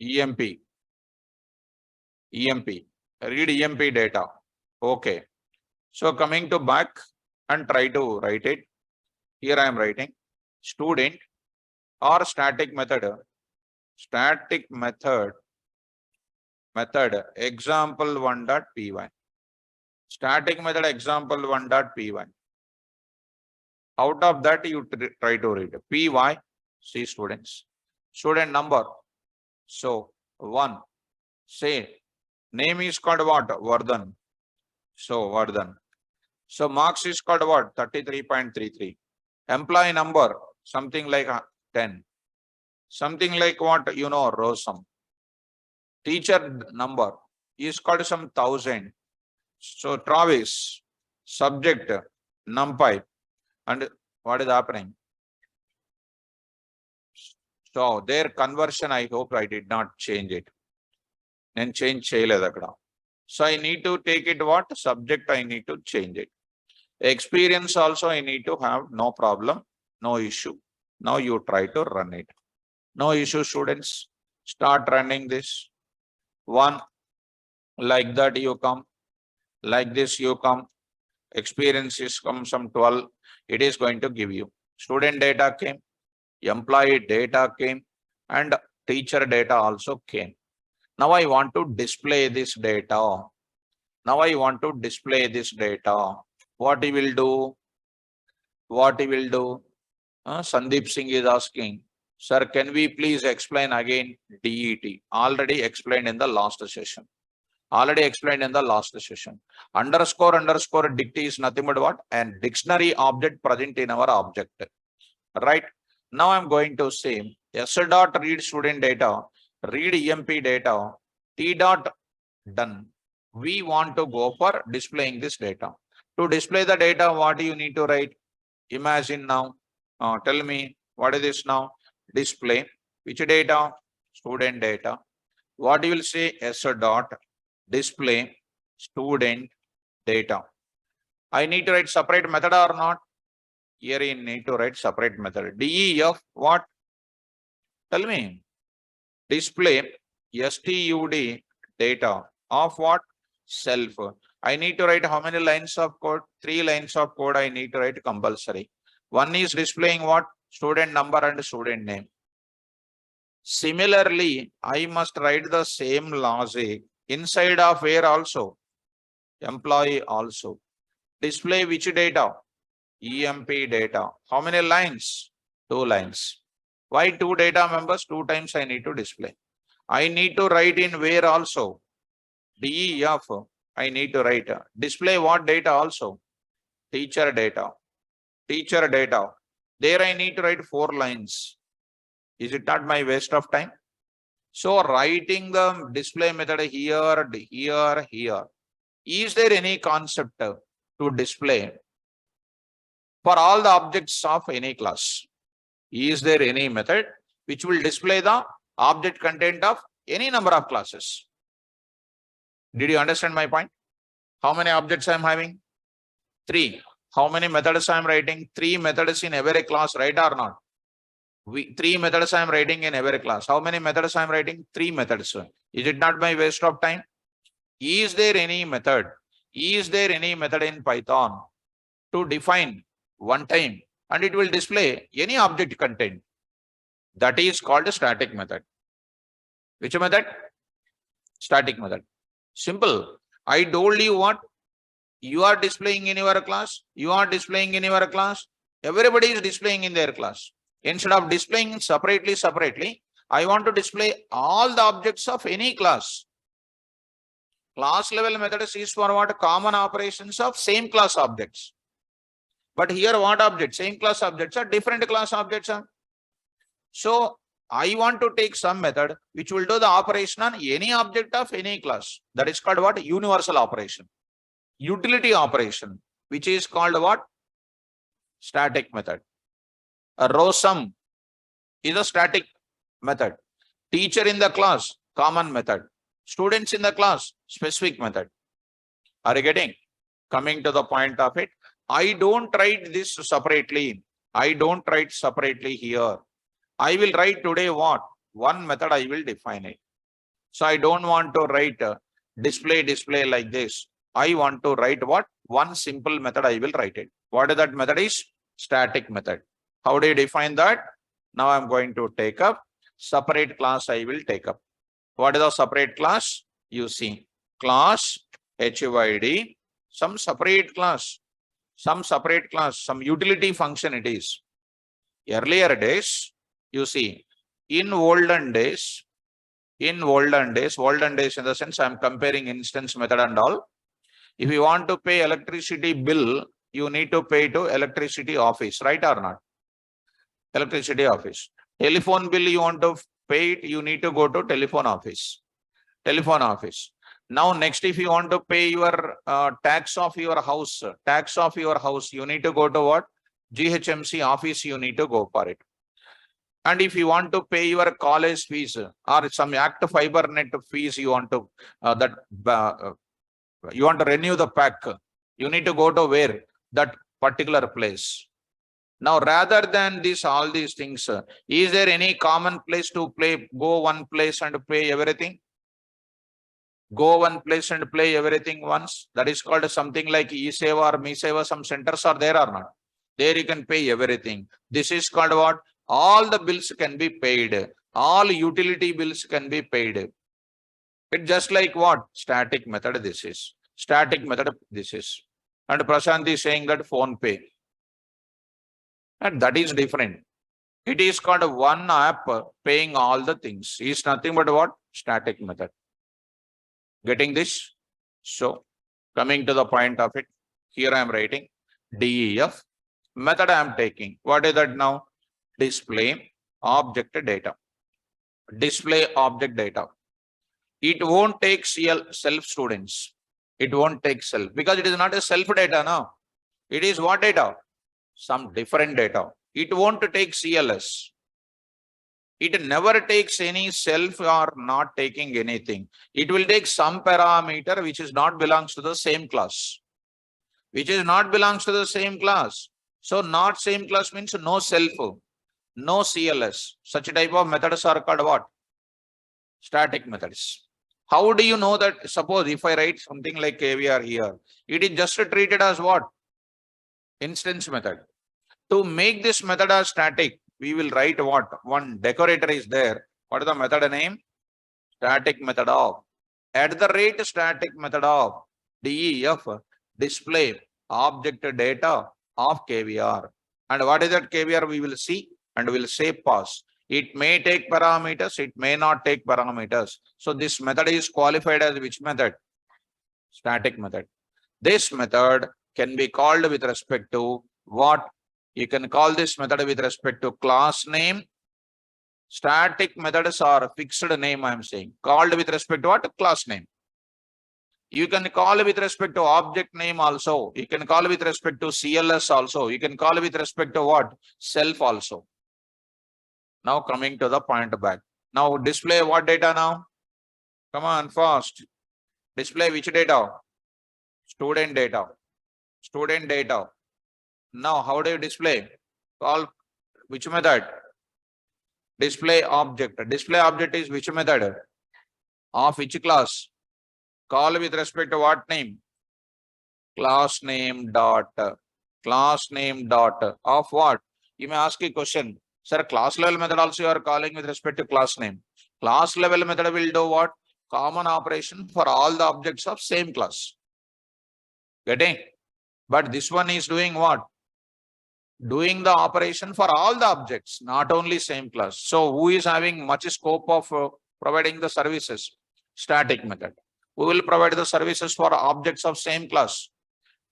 EMP. EMP. Read EMP data. Okay. So coming to back and try to write it. Here I am writing student or static method. Static method. Method example1.py. Static method example1.py. Out of that, you try to read py. See students. Student number. So 1. Say name is called what? Vardhan. So Vardhan. So marks is called what? 33.33. Employee number something like 10. Something like what? You know, Rosam. Teacher number is called some 1000. So Travis, subject, NumPy. And what is happening? So their conversion, I hope I did not change it. Then change cheyaledu. So I need to take it what? Subject, I need to change it. Experience also I need to have, no problem, no issue. Now you try to run it. No issue, students. Start running this. 1. Like that you come. Like this you come. experience is comes from 12, it is going to give you. Student data came, employee data came, and teacher data also came. Now I want to display this data. Now I want to display this data. What he will do? What he will do? Sandeep Singh is asking, sir, can we please explain again DET? Already explained in the last session. Already explained in the last session. Underscore dict is nothing but what? An dictionary object present in our object. Right? Now I'm going to say S dot read student data, read EMP data, T dot done. We want to go for displaying this data. To display the data, what do you need to write? Imagine now. Tell me, what is this now? Display. Which data? Student data. What you will say? S dot display student data. I need to write separate method or not? Here you need to write separate method. DEF what? Tell me. Display STUD data of what? Self. I need to write how many lines of code? 3 lines of code I need to write compulsory. One is displaying what? Student number and student name. Similarly, I must write the same logic inside of where also? Employee also. Display which data? EMP data. How many lines? 2 lines. Why 2 data members? 2 times I need to display. I need to write in where also? DEF. I need to write. Display what data also? Teacher data. Teacher data. There I need to write 4 lines. Is it not my waste of time? So writing the display method here, here. Is there any concept to display for all the objects of any class? Is there any method which will display the object content of any number of classes? Did you understand my point? How many objects I am having? 3. How many methods I am writing? 3 methods in every class, right or not? 3 methods I am writing in every class. How many methods I am writing? 3 methods. Is it not my waste of time? Is there any method? Is there any method in Python to define one time and it will display any object content? That is called a static method. Which method? Static method. Simple. I told you what? You are displaying in your class. You are displaying in your class. Everybody is displaying in their class. Instead of displaying separately, I want to display all the objects of any class. Class level methods is for what? Common operations of same class objects. But here what objects? Same class objects are different class objects. So I want to take some method which will do the operation on any object of any class. That is called what? Universal operation. Utility operation, which is called what? Static method. A row sum is a static method. Teacher in the class, common method. Students in the class, specific method. Are you getting? Coming to the point of it, I don't write this separately. I don't write separately here. I will write today what? One method I will define it. So I don't want to write display like this. I want to write what? One simple method I will write it. What is that method is? Static method. How do you define that? Now I'm going to take up separate class I will take up. What is a separate class? You see class HYD, some separate class, some utility function it is. Earlier days, you see, in olden days in the sense I'm comparing instance method and all. If you want to pay electricity bill, you need to pay to electricity office, right or not? Electricity office. Telephone bill you want to pay it, you need to go to telephone office. Now next, if you want to pay your tax of your house, you need to go to what? GHMC office, you need to go for it. And if you want to pay your college fees or some Act Fiber Net fees, you want to you want to renew the pack, you need to go to where? That particular place. Now, rather than this, all these things, is there any common place to go one place and pay everything? go one place and play everything once. That is called something like eSeva or MeSeva. Some centers are there or not. There you can pay everything. This is called what? All the bills can be paid. All utility bills can be paid. It's just like what? Static method this is. Static method this is. And Prashant is saying that phone pay. And that is different. It is called one app paying all the things. It's nothing but what? Static method. Getting this? So coming to the point of it, here I am writing DEF. Method I am taking. What is that now? Display object data. Display object data. It won't take self students. It won't take self because it is not a self data now. It is what data? Some different data. It won't take CLS. It never takes any self or not taking anything. It will take some parameter which is not belongs to the same class. Which is not belongs to the same class. So not same class means no self, no CLS. Such type of methods are called what? Static methods. How do you know that? Suppose if I write something like KVR here, it is just treated as what? Instance method. To make this method as static, we will write what? One decorator is there. What is the method name? Static method of. At the rate static method of DEF display object data of KVR. And what is that KVR? We will see and we will say pass. It may take parameters, it may not take parameters. So this method is qualified as which method? Static method. This method can be called with respect to what? You can call this method with respect to class name. Static methods are fixed name, I am saying. Called with respect to what? Class name. You can call with respect to object name also. You can call with respect to CLS also. You can call with respect to what? Self also. Now coming to the point back. Now display what data now? Come on, fast. Display which data? Student data. Student data. Now how do you display? Call which method? Display object. Display object is which method? Of which class? Call with respect to what name? Class name dot. Class name dot. Of what? You may ask a question. Sir, class level method also you are calling with respect to class name. Class level method will do what? Common operation for all the objects of same class. Getting? But this one is doing what? Doing the operation for all the objects, not only same class. So who is having much scope of providing the services? Static method. We will provide the services for objects of same class.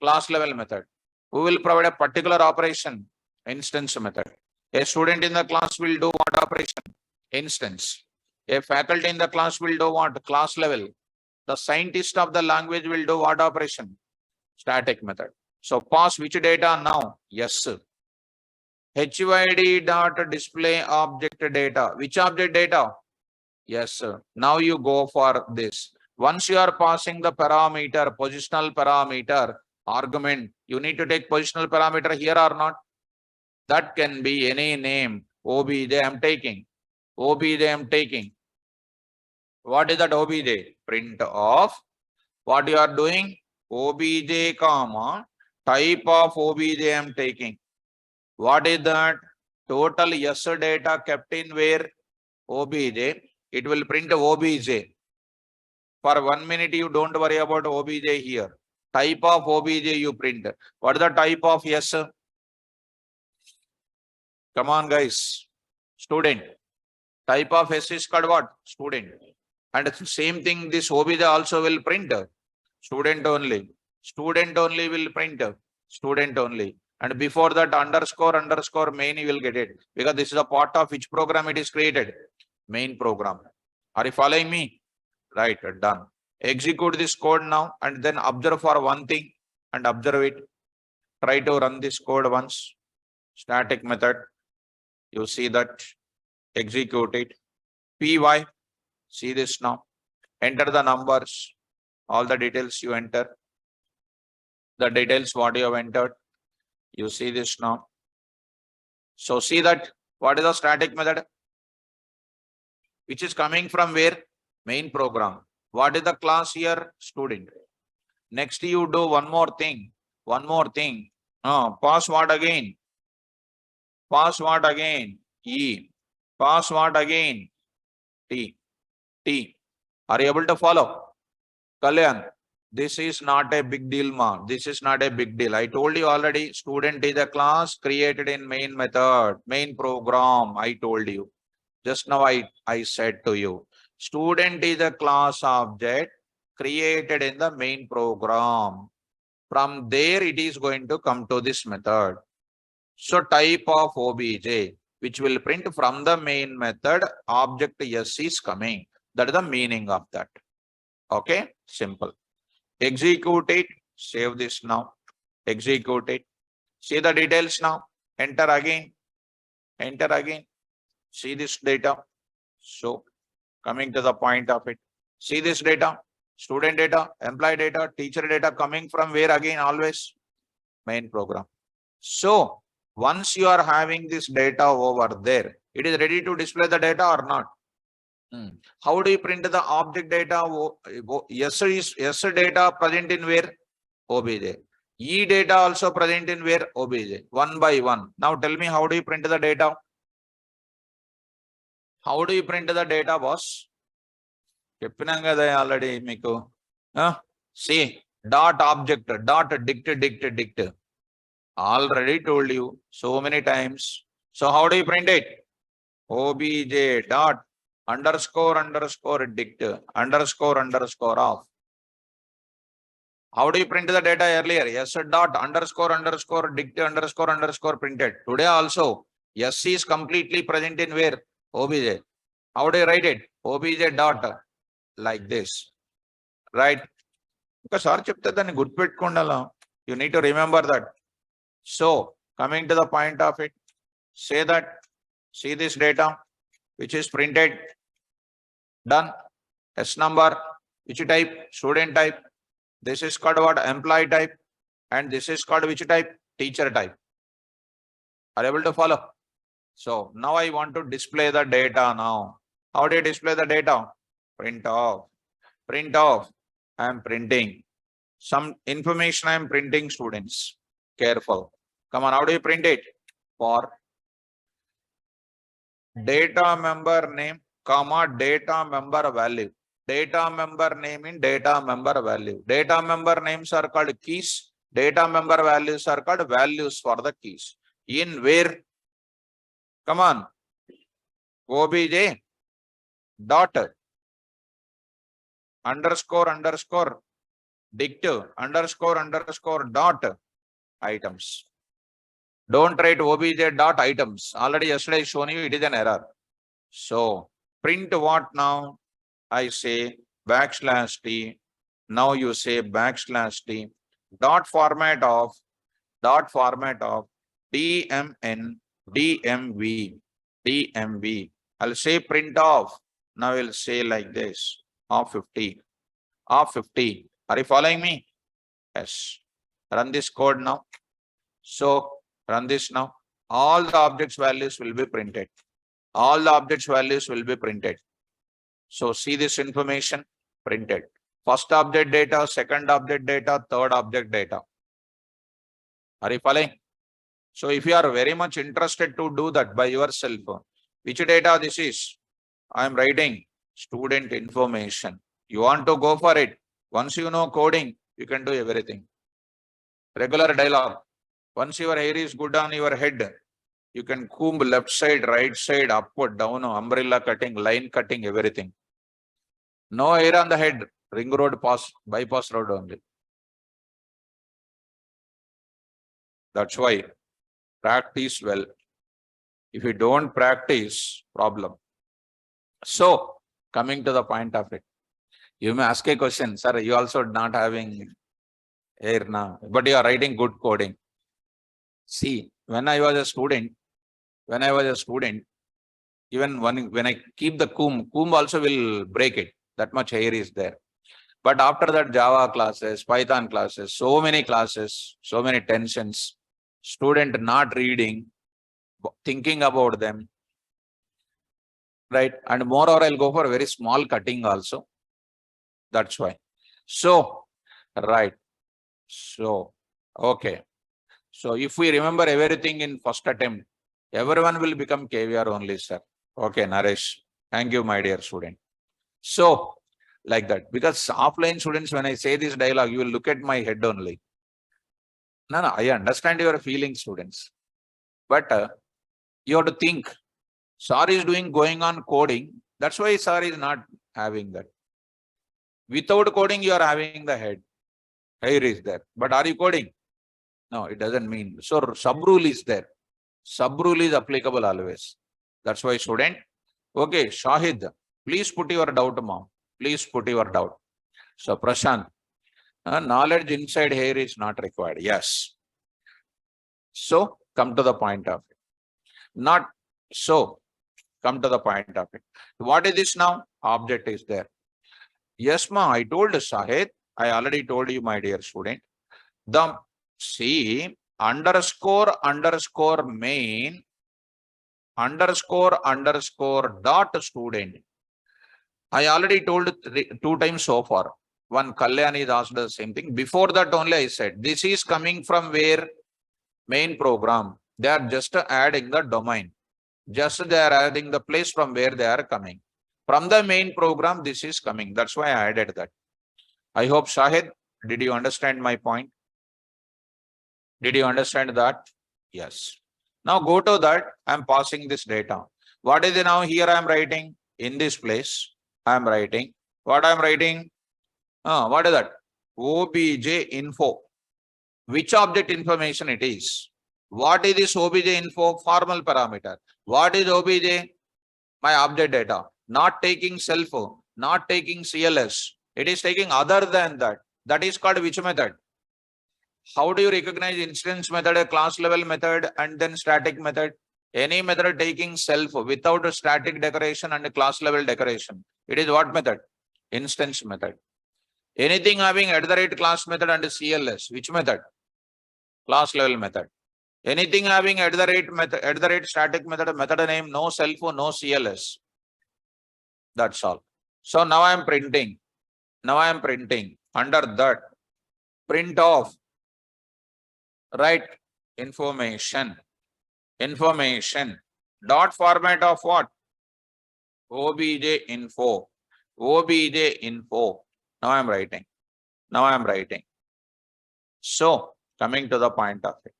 Class level method. We will provide a particular operation. Instance method. A student in the class will do what operation? Instance. A faculty in the class will do what? Class level. The scientist of the language will do what operation? Static method. So pass which data now? Yes. HYD dot display object data. Which object data? Yes, sir. Now you go for this. Once you are passing the parameter, positional parameter, argument, you need to take positional parameter here or not? That can be any name. OBJ I am taking. OBJ I am taking. What is that OBJ? Print of. What you are doing? OBJ comma. Type of OBJ I am taking. What is that? Total yes data kept in where? OBJ. It will print OBJ. For 1 minute, you don't worry about OBJ here. Type of OBJ you print. What is the type of yes? Come on, guys. Student. Type of S is called what? Student. And same thing, this OBJ also will print. Student only. Student only will print. Student only. And before that underscore main you will get it. Because this is a part of which program it is created. Main program. Are you following me? Right, done. Execute this code now and then observe for one thing and observe it. Try to run this code once. Static method. You see that. Execute it. PY. See this now. Enter the numbers. All the details you enter. The details what you have entered. You see this now. So see that. What is the static method? Which is coming from where? Main program. What is the class here? Student. Next you do one more thing. Pass what again? Pass what again? E. Pass what again? T. T. Are you able to follow? Kalyan, this is not a big deal, ma. This is not a big deal. I told you already, student is a class created in main method, main program. I told you. Just now I said to you, student is a class object created in the main program. From there, it is going to come to this method. So type of obj, which will print from the main method, object S is coming. That is the meaning of that. Okay, simple. Execute it, save this now. Execute it. See the details now. Enter again. Enter again. See this data. So coming to the point of it. See this data. Student data, employee data, teacher data coming from where again? Always main program. So once you are having this data over there, it is ready to display the data or not? How do you print the object data? Yes data present in where? OBJ. E data also present in where? OBJ. One by one. Now tell me, how do you print the data? How do you print the data, boss? Already, Miko. See, dot object, dot dict. Already told you so many times. So how do you print it? OBJ dot underscore dict underscore off. How do you print the data earlier? Yes dot underscore dict underscore printed. Today also, yes is completely present in where? OBJ. How do you write it? OBJ dot like this. Right? Because you need to remember that. So coming to the point of it, say that, see this data which is printed, done. S number, which type? Student type. This is called what? Employee type. And this is called which type? Teacher type. Are you able to follow? So now I want to display the data now. How do you display the data? Print off. Print off. I am printing. Some information I am printing, students. Careful. Come on, how do you print it? For data member name, comma, data member value. Data member name in data member value. Data member names are called keys. Data member values are called values for the keys. In where? Come on. OBJ dot underscore dict underscore dot items. Don't write OBJ dot items. Already yesterday I shown you it is an error. So print what now? I say \t. Now you say \t. Dot format of DMN DMV. I'll say print off. Now I'll say like this. Of 50. Are you following me? Yes. Run this code now. So run this now. All the objects values will be printed. All the objects values will be printed. So see this information printed. First object data, second object data, third object data. Are you following? So if you are very much interested to do that by yourself, which data this is? I am writing student information. You want to go for it. Once you know coding, you can do everything. Regular dialogue. Once your hair is good on your head, you can comb left side, right side, upward, down, umbrella cutting, line cutting, everything. No hair on the head, ring road bypass road only. That's why practice well. If you don't practice, problem. So coming to the point of it, you may ask a question, sir, you also not having hair now, but you are writing good coding. See, when I was a student, even when I keep the comb also will break it. That much hair is there. But after that, Java classes, Python classes, so many classes, so many tensions, student not reading, thinking about them, right? And moreover, I'll go for very small cutting also. That's why. So, right. So, okay. So if we remember everything in first attempt, everyone will become KVR only, sir. Okay, Naresh. Thank you, my dear student. So, like that. Because offline students, when I say this dialogue, you will look at my head only. No, I understand your feelings, students. But you have to think. Sir is going on coding. That's why sir is not having that. Without coding, you are having the head. Hair is there. But are you coding? No, it doesn't mean. So sub rule is there. Sub rule is applicable always. That's why student. Okay, Shahid, please put your doubt, mom. Please put your doubt. So Prashant, knowledge inside here is not required. Yes. So come to the point of it. Not so. Come to the point of it. What is this now? Object is there. Yes, ma. I told Shahid. I already told you, my dear student. The see underscore main underscore dot student. I already told 2 times so far. One Kalyani is asked the same thing. Before that only I said, this is coming from where? Main program. They are just adding the domain. Just they are adding the place from where they are coming. From the main program, this is coming. That's why I added that. I hope, Shahid, did you understand my point? Did you understand that? Yes. Now go to that. I'm passing this data. What is it now? Here I am writing in this place. I am writing. What I am writing? What is that? OBJ info. Which object information it is? What is this OBJ info? Formal parameter. What is OBJ? My object data. Not taking self, not taking CLS. It is taking other than that. That is called which method? How do you recognize instance method, a class level method, and then static method? Any method taking self without a static decoration and a class level decoration. It is what method? Instance method. Anything having @class method and CLS, which method? Class level method. Anything having method, static method name, no self, no CLS. That's all. So now I am printing. Now I am printing. Under that, print off. Right, information. Dot format of what? OBJ info. OBJ info. Now I am writing. Now I am writing. So coming to the point of it.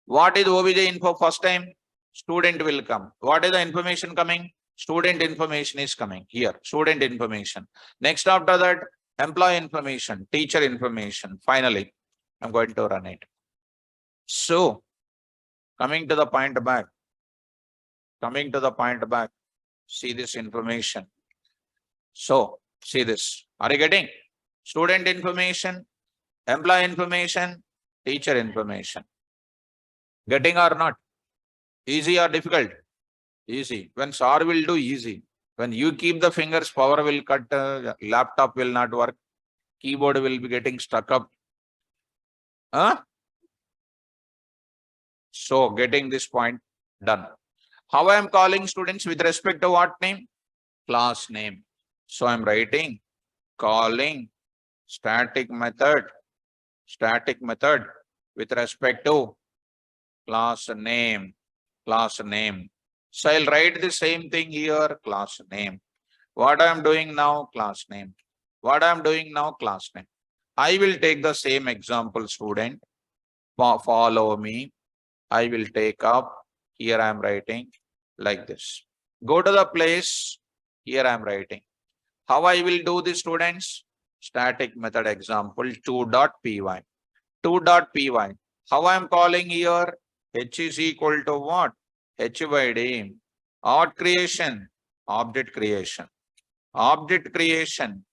What is OBJ info? First time, student will come. What is the information coming? Student information is coming here. Student information. Next after that, employee information, teacher information. Finally, I'm going to run it. So coming to the point back. See this information. So see this. Are you getting? Student information, employee information, teacher information. Getting or not? Easy or difficult? Easy. When SAR will do, easy. When you keep the fingers, power will cut, laptop will not work, keyboard will be getting stuck up. So getting this point done. How I am calling students with respect to what name? Class name. So I am writing calling static method with respect to class name. So I'll write the same thing here, class name. What I am doing now, class name. What I am doing now, class name. I will take the same example, student. Follow me. I will take up. Here I am writing like this. Go to the place. Here I am writing. How I will do this, students? Static method example 2.py. 2.py. How I am calling here? H is equal to what? H by D. What creation? Object creation. Object creation.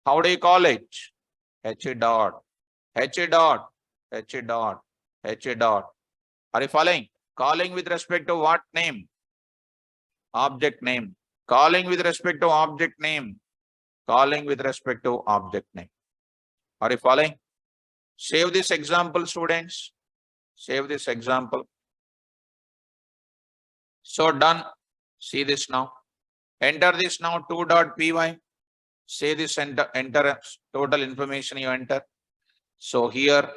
How do you call it? H dot. H dot. H dot. H dot. Are you following? Calling with respect to what name? Object name. Calling with respect to object name. Calling with respect to object name. Are you following? Save this example, students. Save this example. So done. See this now. Enter this now 2.py. Say this, enter total information you enter. So here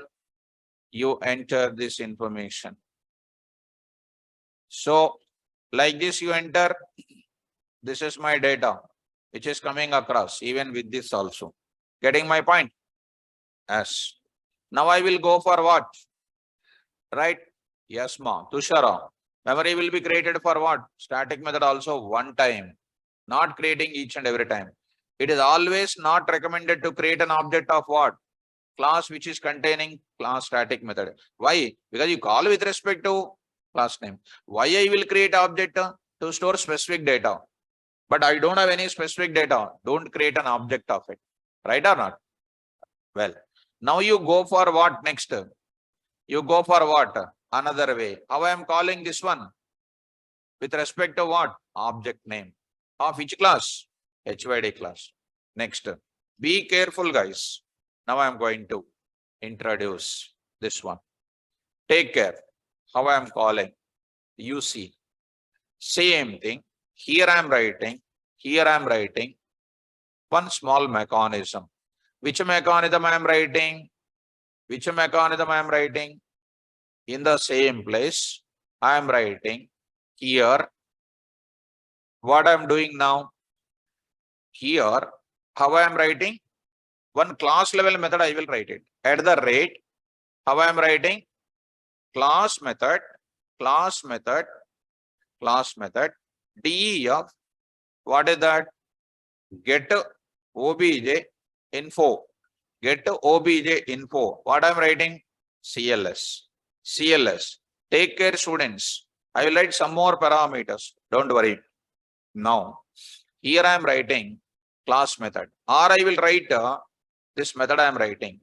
you enter this information. So like this you enter, this is my data, which is coming across even with this also. Getting my point? Yes. Now I will go for what? Right? Yes, ma. Tushara. Memory will be created for what? Static method also one time, not creating each and every time. It is always not recommended to create an object of what? Class which is containing class static method. Why? Because you call with respect to class name. Why I will create object to store specific data, but I don't have any specific data. Don't create an object of it. Right or not? Well, now you go for what next? You go for what? Another way. How I am calling this one? With respect to what? Object name. Of which class? HYD class. Next. Be careful, guys. Now I am going to introduce this one. Take care. How I am calling? You see. Same thing. Here I am writing. Here I am writing. One small mechanism. Which mechanism I am writing? Which mechanism I am writing? In the same place, I am writing here. What I am doing now? Here, how I am writing? One class level method I will write it. At the rate, how I am writing? Class method, class method, class method, DEF. What is that? Get OBJ info. Get OBJ info. What I am writing? CLS. CLS. Take care, students. I will write some more parameters. Don't worry. Now, here I am writing class method, or I will write this method I am writing.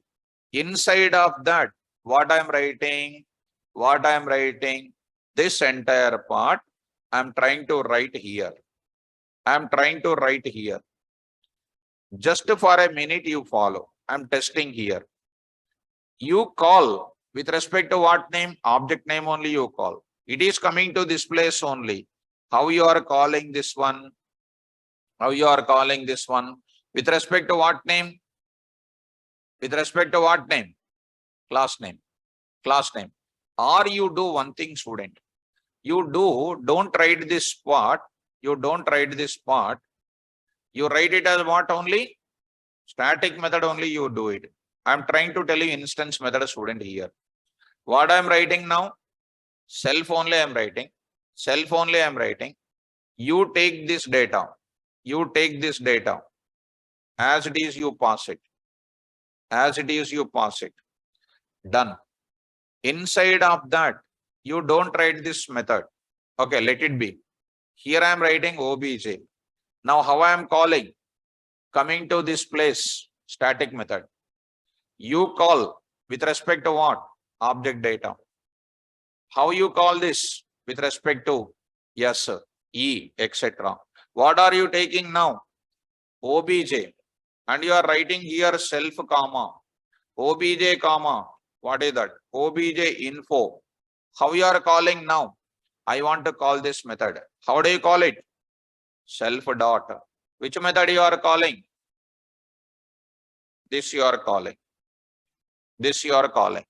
Inside of that, what I am writing? What I am writing? This entire part I am trying to write here. I am trying to write here. Just for a minute you follow. I am testing here. You call with respect to what name? Object name only you call. It is coming to this place only. How you are calling this one? How you are calling this one? With respect to what name? With respect to what name? Class name. Class name. Or you do one thing, student. Don't write this part. You don't write this part. You write it as what only? Static method only you do it. I am trying to tell you instance method, student, here. What I am writing now? Self only I am writing. Self only I am writing. You take this data. You take this data. As it is, you pass it. As it is, you pass it. Done. Inside of that, you don't write this method. Okay, let it be. Here I am writing OBJ. Now how I am calling? Coming to this place, static method. You call with respect to what? Object data. How you call this? With respect to yes, E, etc. What are you taking now? OBJ. And you are writing here self comma. OBJ comma. What is that? OBJ info. How you are calling now? I want to call this method. How do you call it? Self dot. Which method you are calling? This you are calling. This you are calling.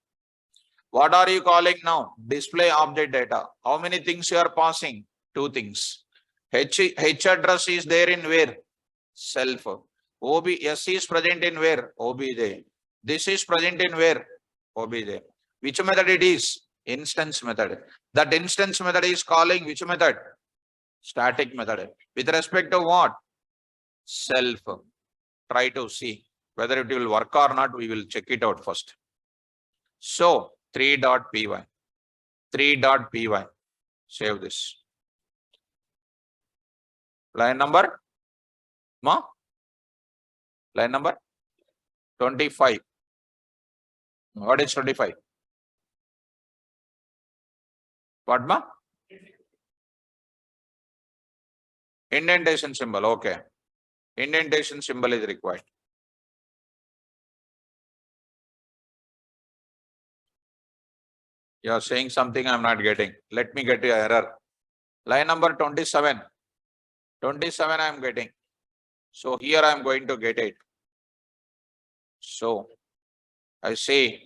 What are you calling now? Display object data. How many things you are passing? Two things. H address is there in where? Self. S is present in where? OBJ. This is present in where? OBJ. Which method it is? Instance method. That instance method is calling which method? Static method. With respect to what? Self. Try to see whether it will work or not. We will check it out first. So 3.py. 3.py. Save this. Line number? Ma? Line number? 25. What is 25? What, ma? Indentation symbol. Okay. Indentation symbol is required. You are saying something I am not getting. Let me get your error. Line number 27. 27 I am getting. So here I am going to get it. So I say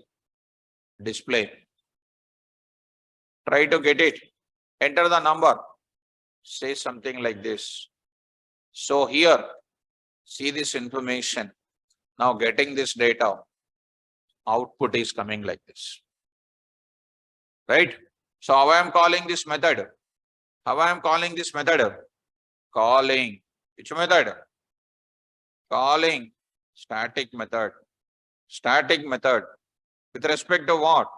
display. Try to get it. Enter the number. Say something like this. So here, see this information. Now getting this data, output is coming like this. Right? So how I am calling this method? How I am calling this method? Calling. Which method? Calling static method. Static method. With respect to what?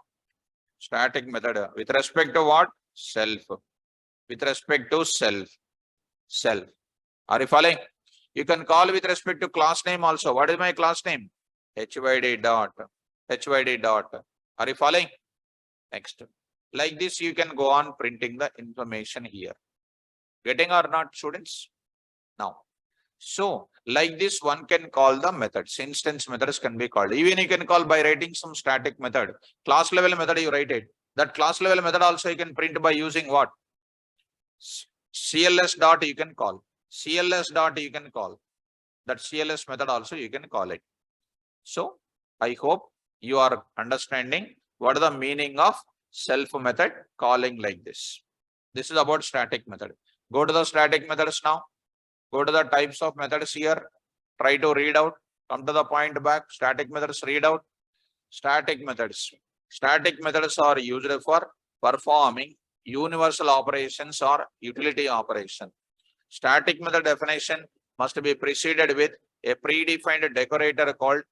Static method. With respect to what? Self. With respect to self. Self. Are you following? You can call with respect to class name also. What is my class name? HYD dot. HYD dot. Are you following? Next. Like this, you can go on printing the information here. Getting or not, students? Now. So, like this, one can call the methods. Instance methods can be called. Even you can call by writing some static method. Class level method, you write it. That class level method also you can print by using what? CLS dot you can call. CLS dot you can call. That CLS method also you can call it. So, I hope you are understanding what is the meaning of self method calling like this. This is about static method. Go to the static methods now. Go to the types of methods here. Try to read out. Come to the point back. Static methods, read out. Static methods. Static methods are used for performing universal operations or utility operation. Static method definition must be preceded with a predefined decorator called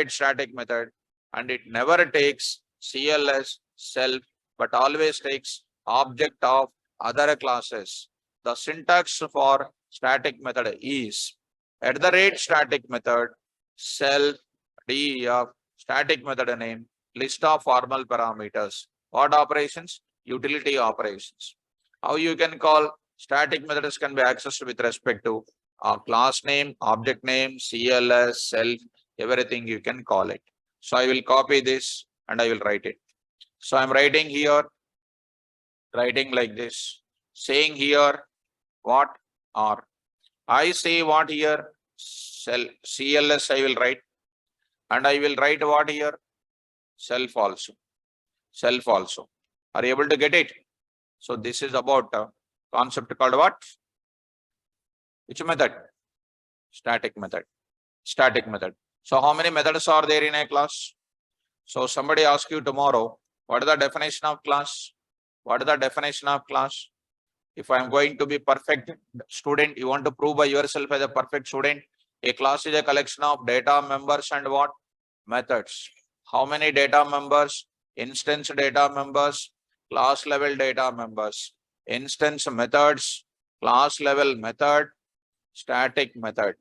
@static method, and it never takes CLS self but always takes object of other classes. The syntax for static method is @static method self def static method name list of formal parameters. What operations? Utility operations. How you can call static methods can be accessed with respect to class name, object name, CLS, self, everything you can call it. So I will copy this and I will write it. So I'm writing here, writing like this, saying here what or I say what here, CLS I will write, and I will write what here, self also. Self also. Are you able to get it? So this is about a concept called what? Which method? Static method. Static method. So how many methods are there in a class? So somebody asks you tomorrow, what is the definition of class? What is the definition of class? If I am going to be perfect student, you want to prove by yourself as a perfect student, a class is a collection of data members and what? Methods. How many data members? Instance data members, class level data members, instance methods, class level method, static method.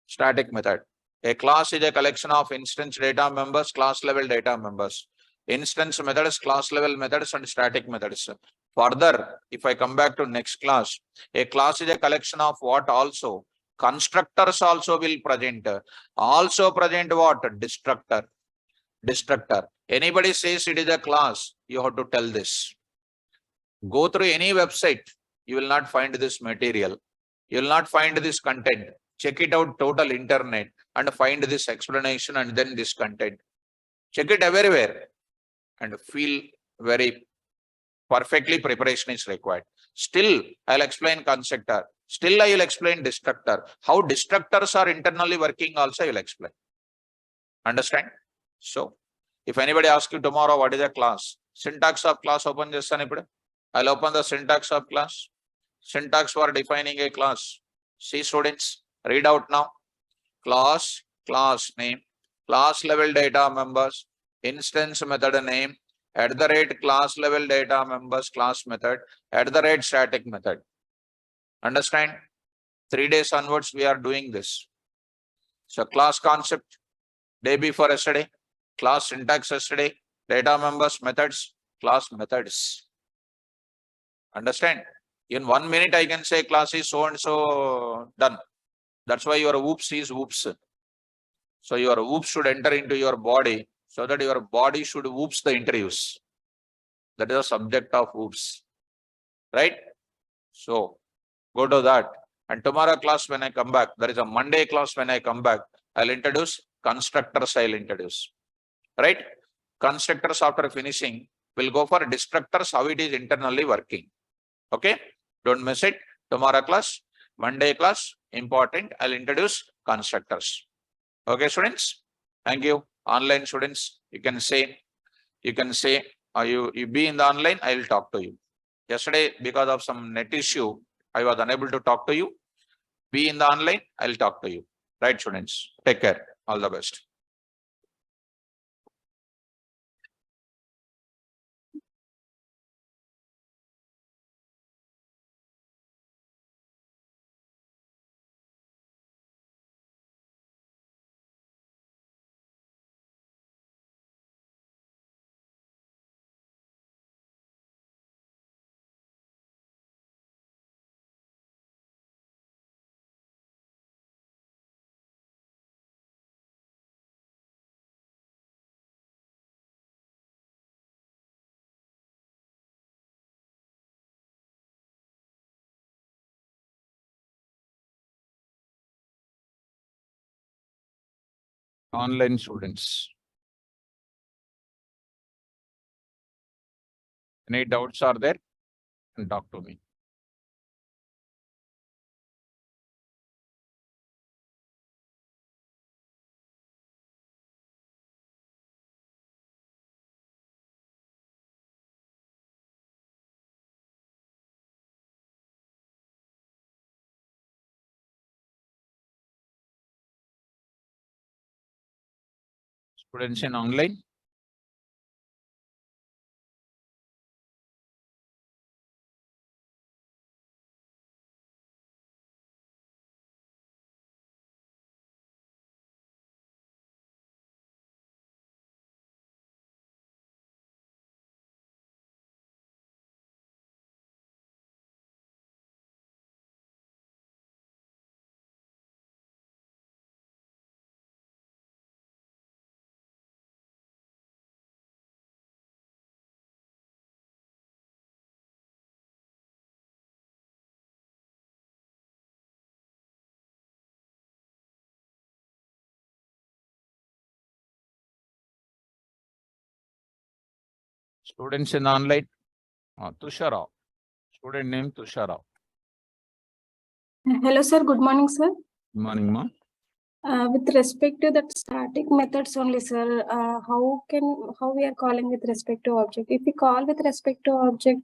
Static method. A class is a collection of instance data members, class level data members, instance methods, class level methods, and static methods. Further, if I come back to next class, a class is a collection of what also? Constructors also will present. Also present what? Destructor. Destructor. Anybody says it is a class, you have to tell this. Go through any website, you will not find this material. You will not find this content. Check it out total internet and find this explanation and then this content. Check it everywhere and feel very perfectly preparation is required. Still, I'll explain constructor. Still, I will explain destructor. How destructors are internally working also I will explain. Understand? So, if anybody asks you tomorrow what is a class, syntax of class open chestanu ippudu. I'll open the syntax of class. Syntax for defining a class. See students, read out now. Class, class name, class level data members, instance method name, @class level data members class method, @static method. Understand? 3 days onwards we are doing this. So class concept, day before yesterday, class syntax yesterday, data members, methods, class methods. Understand? In 1 minute I can say class is so and so done. That's why your whoops is whoops. So your whoops should enter into your body so that your body should whoops the interviews. That is the subject of whoops. Right? So go to that. And tomorrow class when I come back, there is a Monday class when I come back, I'll introduce constructors, I'll introduce, right? Constructors after finishing, we'll go for destructors, how it is internally working. Okay, don't miss it. Tomorrow class, Monday class, important, I'll introduce constructors. Okay, students, thank you. Online students, you can say, you be in the online, I will talk to you. Yesterday, because of some net issue, I was unable to talk to you. Be in the online, I'll talk to you. Right, students? Take care. All the best. Online students. Any doubts are there? And talk to me. Students in online. Students in online. Tushara. Student name Tushara. Hello, sir. Good morning, sir. Good morning, ma. With respect to that static methods only, sir, how we are calling with respect to object? If we call with respect to object,